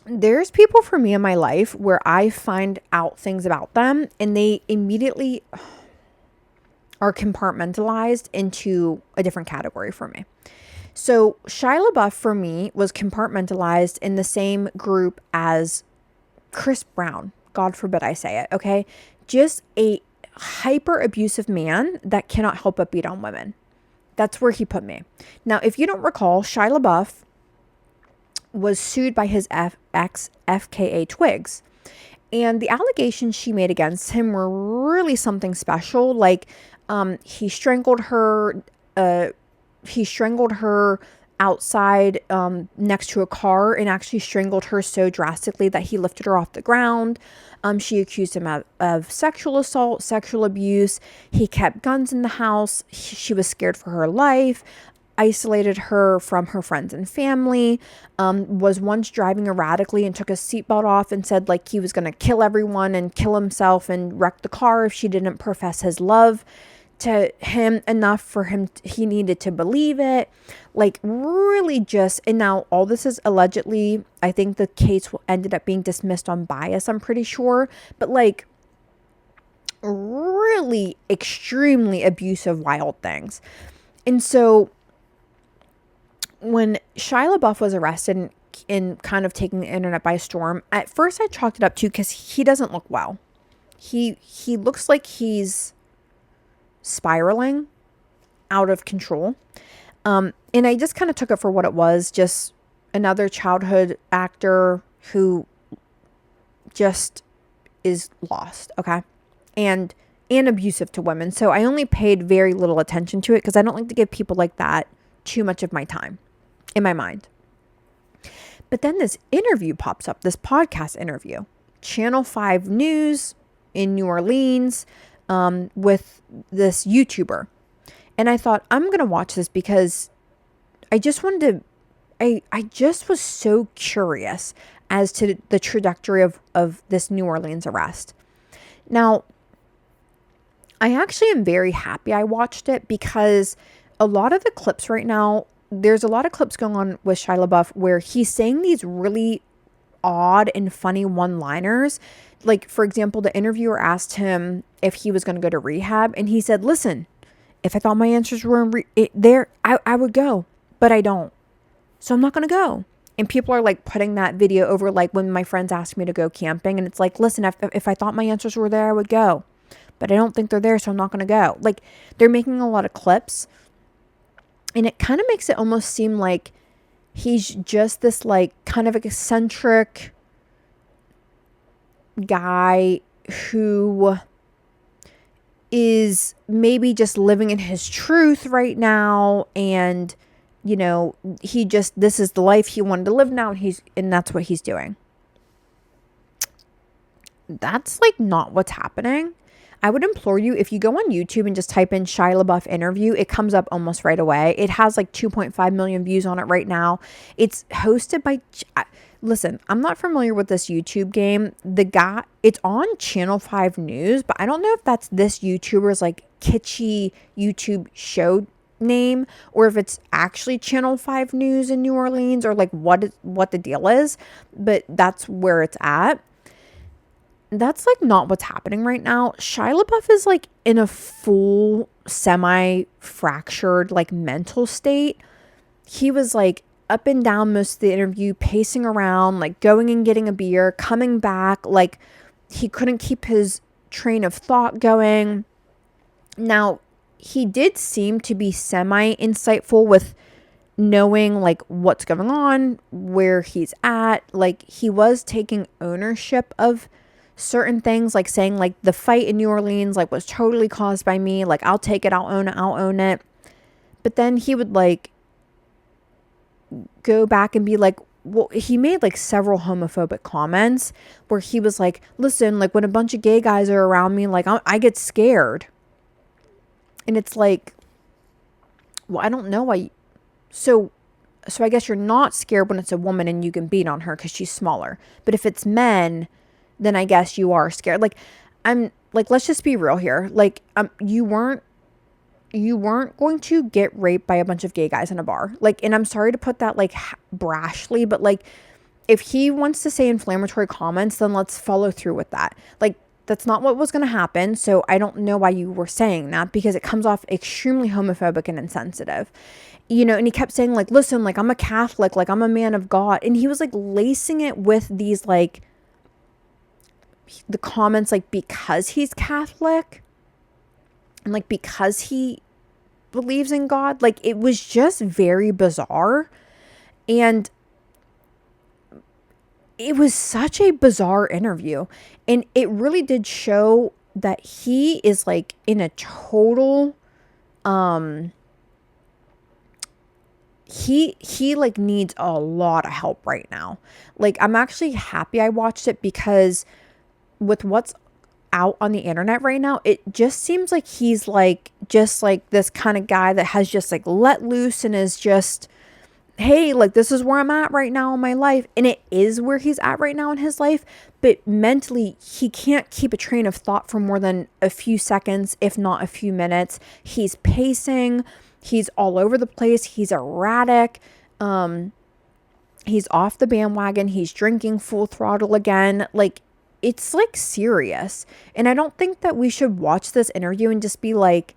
there's people for me in my life where I find out things about them and they immediately are compartmentalized into a different category for me. So Shia LaBeouf for me was compartmentalized in the same group as Chris Brown. God forbid I say it, okay? Just a hyper abusive man that cannot help but beat on women. That's where he put me. Now, if you don't recall, Shia LaBeouf was sued by his ex, FKA Twigs. And the allegations she made against him were really something special. Like, he strangled her outside next to a car, and actually strangled her so drastically that he lifted her off the ground. She accused him of sexual assault, sexual abuse. He kept guns in the house. She was scared for her life. isolated her from her friends and family, was once driving erratically and took his seatbelt off and said like he was going to kill everyone and kill himself and wreck the car if she didn't profess his love to him enough for him. He needed to believe it. Like really just, and now all this is allegedly, I think the case ended up being dismissed on bias, I'm pretty sure, but like really extremely abusive, wild things. And so when Shia LaBeouf was arrested and kind of taking the internet by storm, at first I chalked it up to because he doesn't look well. He looks like he's spiraling out of control. And I just kind of took it for what it was, just another childhood actor who just is lost, okay? And abusive to women. So I only paid very little attention to it because I don't like to give people like that too much of my time in my mind. But then this interview pops up, this podcast interview, Channel 5 News in New Orleans, with this YouTuber. And I thought, I'm going to watch this because I just wanted to, I just was so curious as to the trajectory of this New Orleans arrest. Now, I actually am very happy I watched it because a lot of the clips right now, there's a lot of clips going on with Shia LaBeouf where he's saying these really odd and funny one-liners. Like, for example, the interviewer asked him if he was going to go to rehab, and he said, listen, if I thought my answers were there, I would go, but I don't. So I'm not going to go. And people are like putting that video over like when my friends ask me to go camping, and it's like, listen, if I thought my answers were there, I would go, but I don't think they're there, so I'm not going to go. Like, they're making a lot of clips, and it kind of makes it almost seem like he's just this like kind of eccentric guy who is maybe just living in his truth right now, and you know, this is the life he wanted to live now, and that's what he's doing. That's like not what's happening. I would implore you, if you go on YouTube and just type in Shia LaBeouf interview, it comes up almost right away. It has like 2.5 million views on it right now. It's hosted by, listen, I'm not familiar with this YouTube game. The guy, it's on Channel 5 News, but I don't know if that's this YouTuber's like kitschy YouTube show name, or if it's actually Channel 5 News in New Orleans, or like what the deal is, but that's where it's at. That's like not what's happening right now. Shia LaBeouf is like in a full semi-fractured like mental state. He was like up and down most of the interview, pacing around, like going and getting a beer, coming back, like he couldn't keep his train of thought going. Now, he did seem to be semi-insightful with knowing like what's going on, where he's at. Like, he was taking ownership of certain things, like saying like the fight in New Orleans like was totally caused by me, like I'll take it, I'll own it. But then he would like go back and be like, well, he made like several homophobic comments where he was like, listen, like when a bunch of gay guys are around me, like I get scared. And it's like, well, I don't know why. So I guess you're not scared when it's a woman and you can beat on her because she's smaller. But if it's men, then I guess you are scared. Like, I'm like, let's just be real here. Like, you weren't going to get raped by a bunch of gay guys in a bar. Like, and I'm sorry to put that like brashly, but like, if he wants to say inflammatory comments, then let's follow through with that. Like, that's not what was going to happen. So I don't know why you were saying that, because it comes off extremely homophobic and insensitive. You know, and he kept saying like, listen, like I'm a Catholic, like I'm a man of God. And he was like lacing it with these like, the comments like because he's Catholic and like because he believes in God. Like, it was just very bizarre, and it was such a bizarre interview, and it really did show that he is like in a total he like needs a lot of help right now. Like, I'm actually happy I watched it, because with what's out on the internet right now, it just seems like he's like just like this kind of guy that has just like let loose and is just, hey, like this is where I'm at right now in my life. And it is where he's at right now in his life. But mentally, he can't keep a train of thought for more than a few seconds, if not a few minutes. He's pacing. He's all over the place. He's erratic. He's off the bandwagon. He's drinking full throttle again. Like, it's like serious. And I don't think that we should watch this interview and just be like,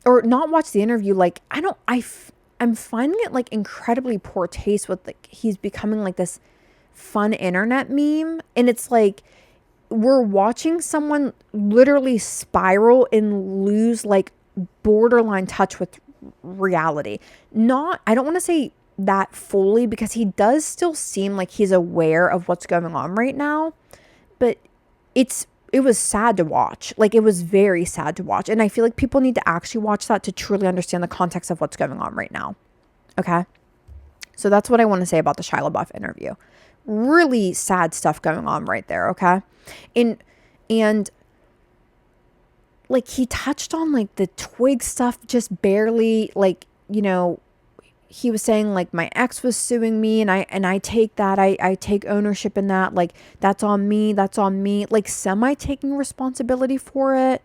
or not watch the interview. Like, I'm finding it like incredibly poor taste with like, he's becoming like this fun internet meme. And it's like, we're watching someone literally spiral and lose like borderline touch with reality. I don't want to say that fully, because he does still seem like he's aware of what's going on right now, but it was sad to watch. Like, it was very sad to watch. And I feel like people need to actually watch that to truly understand the context of what's going on right now. Okay. So that's what I want to say about the Shia LaBeouf interview. Really sad stuff going on right there. Okay. And like, he touched on like the twig stuff just barely, like, you know, he was saying like my ex was suing me and I take that. I take ownership in that. Like, that's on me. That's on me. Like, semi taking responsibility for it.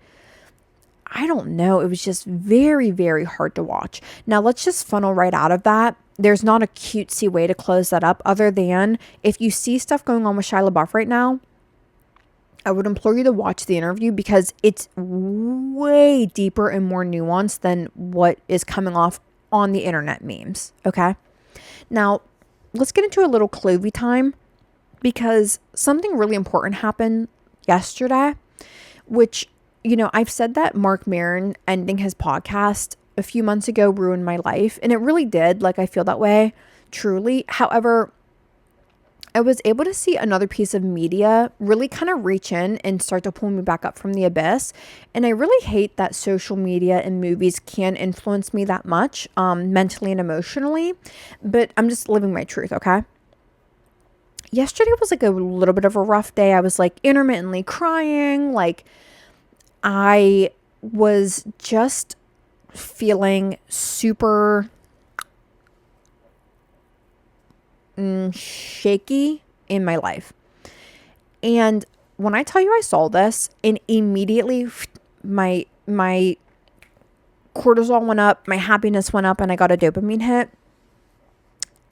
I don't know. It was just very, very hard to watch. Now let's just funnel right out of that. There's not a cutesy way to close that up, other than if you see stuff going on with Shia LaBeouf right now, I would implore you to watch the interview, because it's way deeper and more nuanced than what is coming off on the internet memes. Okay. Now let's get into a little Clovey time, because something really important happened yesterday, which, you know, I've said that Mark Maron ending his podcast a few months ago ruined my life. And it really did. Like, I feel that way, truly. However, I was able to see another piece of media really kind of reach in and start to pull me back up from the abyss. And I really hate that social media and movies can influence me that much, mentally and emotionally. But I'm just living my truth, okay? Yesterday was like a little bit of a rough day. I was like intermittently crying. Like, I was just feeling super shaky in my life. And when I tell you I saw this, and immediately my cortisol went up, my happiness went up, and I got a dopamine hit.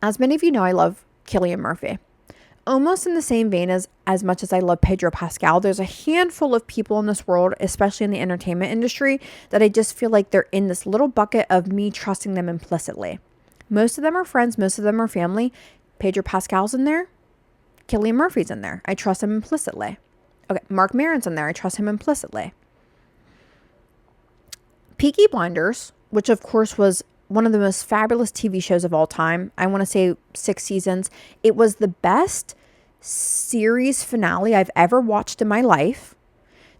As many of you know, I love Cillian Murphy. Almost in the same vein as much as I love Pedro Pascal, there's a handful of people in this world, especially in the entertainment industry, that I just feel like they're in this little bucket of me trusting them implicitly. Most of them are friends. Most of them are family. Pedro Pascal's in there. Cillian Murphy's in there. I trust him implicitly. Okay, Mark Maron's in there. I trust him implicitly. Peaky Blinders, which of course was one of the most fabulous TV shows of all time. I want to say 6 seasons. It was the best series finale I've ever watched in my life.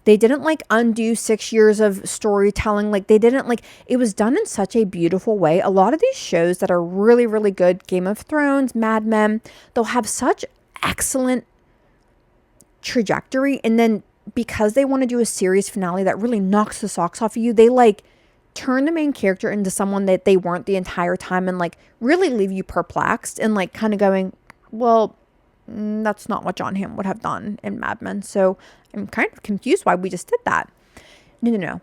They didn't like undo 6 years of storytelling. Like, they didn't like, it was done in such a beautiful way. A lot of these shows that are really, really good, Game of Thrones, Mad Men, they'll have such excellent trajectory. And then because they want to do a series finale that really knocks the socks off of you, they like turn the main character into someone that they weren't the entire time, and like really leave you perplexed and like kind of going, well, that's not what John Hamm would have done in Mad Men. So I'm kind of confused why we just did that. No.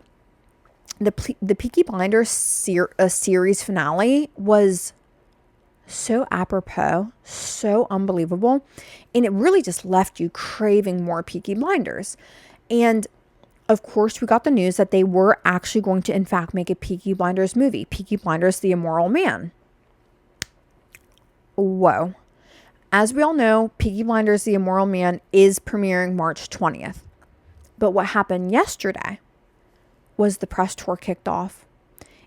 The Peaky Blinders series finale was so apropos, so unbelievable. And it really just left you craving more Peaky Blinders. And of course, we got the news that they were actually going to, in fact, make a Peaky Blinders movie. Peaky Blinders, The Immoral Man. Whoa. As we all know, Peaky Blinders, The Immoral Man is premiering March 20th. But what happened yesterday was the press tour kicked off.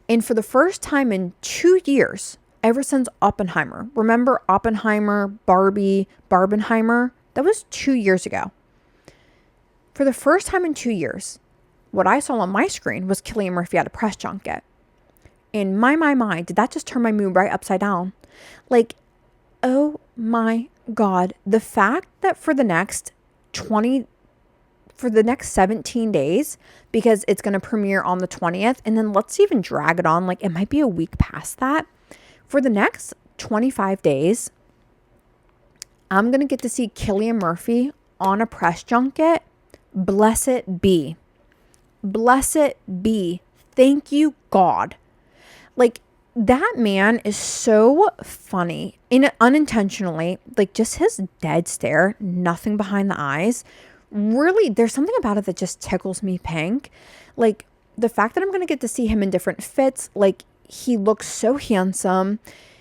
And for the first time in 2 years, ever since Oppenheimer, remember Oppenheimer, Barbie, Barbenheimer? That was 2 years ago. For the first time in 2 years, what I saw on my screen was Cillian Murphy at a press junket. In my, did that just turn my mood right upside down? Like, oh my God, the fact that for the next 20, for the next 17 days, because it's going to premiere on the 20th. And then let's even drag it on. Like, it might be a week past that. For the next 25 days, I'm going to get to see Cillian Murphy on a press junket. Bless it be. Bless it be. Thank you, God. Like, that man is so funny, unintentionally, like just his dead stare, nothing behind the eyes. Really, there's something about it that just tickles me pink. Like, the fact that I'm going to get to see him in different fits, like, he looks so handsome.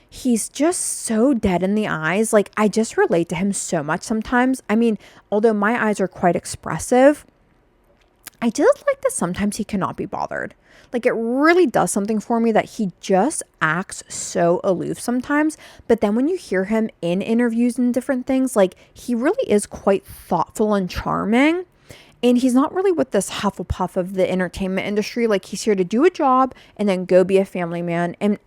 He's just so dead in the eyes. Like, I just relate to him so much sometimes. I mean, although my eyes are quite expressive, I just like that sometimes he cannot be bothered. Like, it really does something for me that he just acts so aloof sometimes. But then when you hear him in interviews and different things, like, he really is quite thoughtful and charming. And he's not really with this Hufflepuff of the entertainment industry. Like, he's here to do a job and then go be a family man. And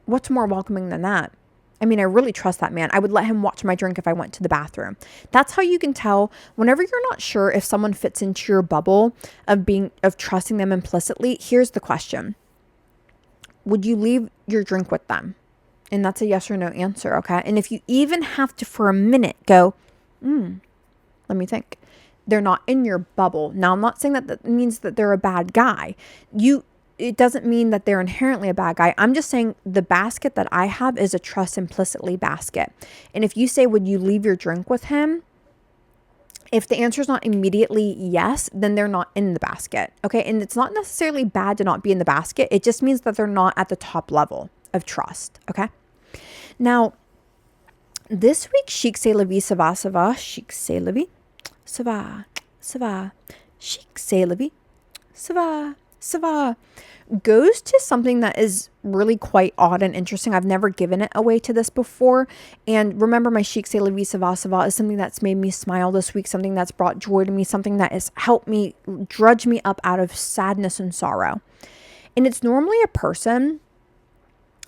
what's more welcoming than that? I mean, I really trust that man. I would let him watch my drink if I went to the bathroom. That's how you can tell whenever you're not sure if someone fits into your bubble of trusting them implicitly. Here's the question. Would you leave your drink with them? And that's a yes or no answer, okay? And if you even have to, for a minute, go, let me think. They're not in your bubble. Now, I'm not saying that means that they're a bad guy. It doesn't mean that they're inherently a bad guy. I'm just saying the basket that I have is a trust implicitly basket. And if you say, would you leave your drink with him? If the answer is not immediately yes, then they're not in the basket. Okay. And it's not necessarily bad to not be in the basket. It just means that they're not at the top level of trust. Okay. Now, this week, Chic C'est La Vie, Ça Va, Ça Va, Chic C'est La Vie, Ça Va, Ça Va, Chic C'est La Vie, Ça Va, Ça Va, goes to something that is really quite odd and interesting. I've never given it away to this before. And remember, my Chic C'est La Vie, Ça Va, Ça Va is something that's made me smile this week, something that's brought joy to me, something that has helped me drudge me up out of sadness and sorrow. And it's normally a person.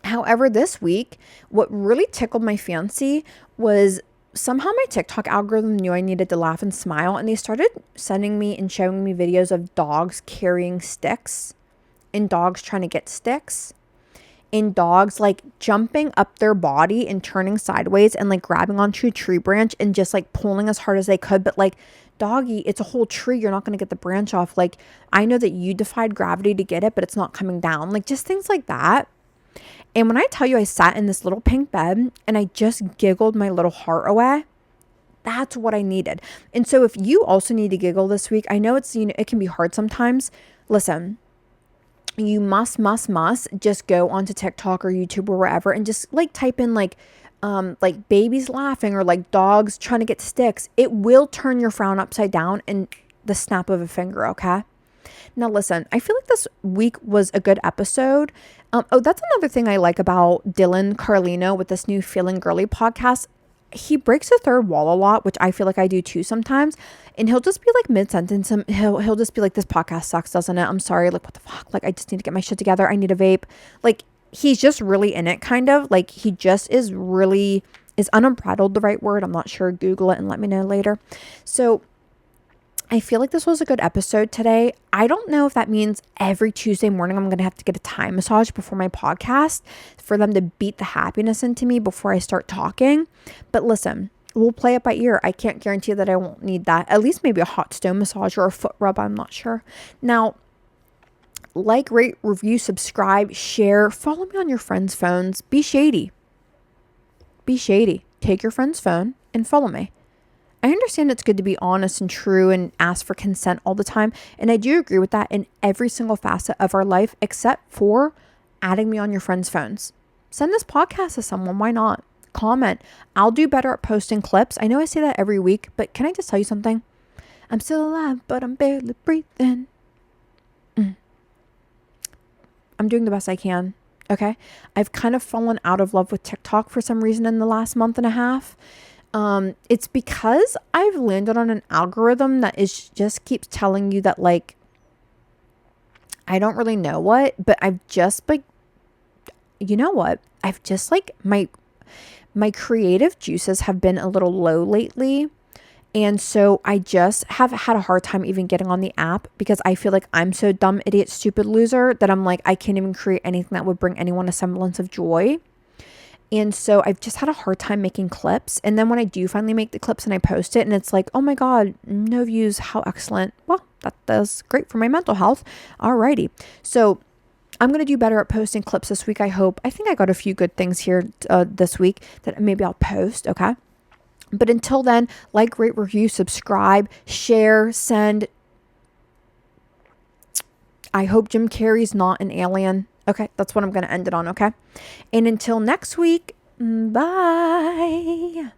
However, this week, what really tickled my fancy was somehow my TikTok algorithm knew I needed to laugh and smile, and they started sending me and showing me videos of dogs carrying sticks and dogs trying to get sticks and dogs like jumping up their body and turning sideways and like grabbing onto a tree branch and just like pulling as hard as they could. But like, doggy, it's a whole tree. You're not going to get the branch off. Like, I know that you defied gravity to get it, but it's not coming down. Like, just things like that. And when I tell you I sat in this little pink bed and I just giggled my little heart away, that's what I needed. And so if you also need to giggle this week, I know it's, it can be hard sometimes. Listen, you must just go onto TikTok or YouTube or wherever and just like type in like babies laughing or like dogs trying to get sticks. It will turn your frown upside down in the snap of a finger, okay? Now, listen, I feel like this week was a good episode. That's another thing I like about Dylan Carlino with this new Feeling Girlie podcast. He breaks the third wall a lot, which I feel like I do too sometimes. And he'll just be like mid-sentence. He'll just be like, this podcast sucks, doesn't it? I'm sorry. Like, what the fuck? Like, I just need to get my shit together. I need a vape. Like, he's just really in it, kind of. Like, he just is unbridled the right word? I'm not sure. Google it and let me know later. So I feel like this was a good episode today. I don't know if that means every Tuesday morning I'm going to have to get a Thai massage before my podcast for them to beat the happiness into me before I start talking. But listen, we'll play it by ear. I can't guarantee that I won't need that. At least maybe a hot stone massage or a foot rub. I'm not sure. Now, like, rate, review, subscribe, share, follow me on your friends' phones. Be shady. Be shady. Take your friend's phone and follow me. I understand it's good to be honest and true and ask for consent all the time. And I do agree with that in every single facet of our life, except for adding me on your friends' phones. Send this podcast to someone. Why not? Comment. I'll do better at posting clips. I know I say that every week, but can I just tell you something? I'm still alive, but I'm barely breathing. I'm doing the best I can. Okay. I've kind of fallen out of love with TikTok for some reason in the last month and a half. It's because I've landed on an algorithm that just keeps telling you that, like, I don't really know what, but I've just like, you know what? I've just like my creative juices have been a little low lately. And so I just have had a hard time even getting on the app because I feel like I'm so dumb, idiot, stupid loser that I'm like, I can't even create anything that would bring anyone a semblance of joy. And so I've just had a hard time making clips. And then when I do finally make the clips and I post it and it's like, oh my God, no views. How excellent. Well, that's great for my mental health. Alrighty. So I'm going to do better at posting clips this week, I hope. I think I got a few good things here this week that maybe I'll post, okay? But until then, like, rate, review, subscribe, share, send. I hope Jim Carrey's not an alien. Okay, that's what I'm going to end it on, okay? And until next week, bye.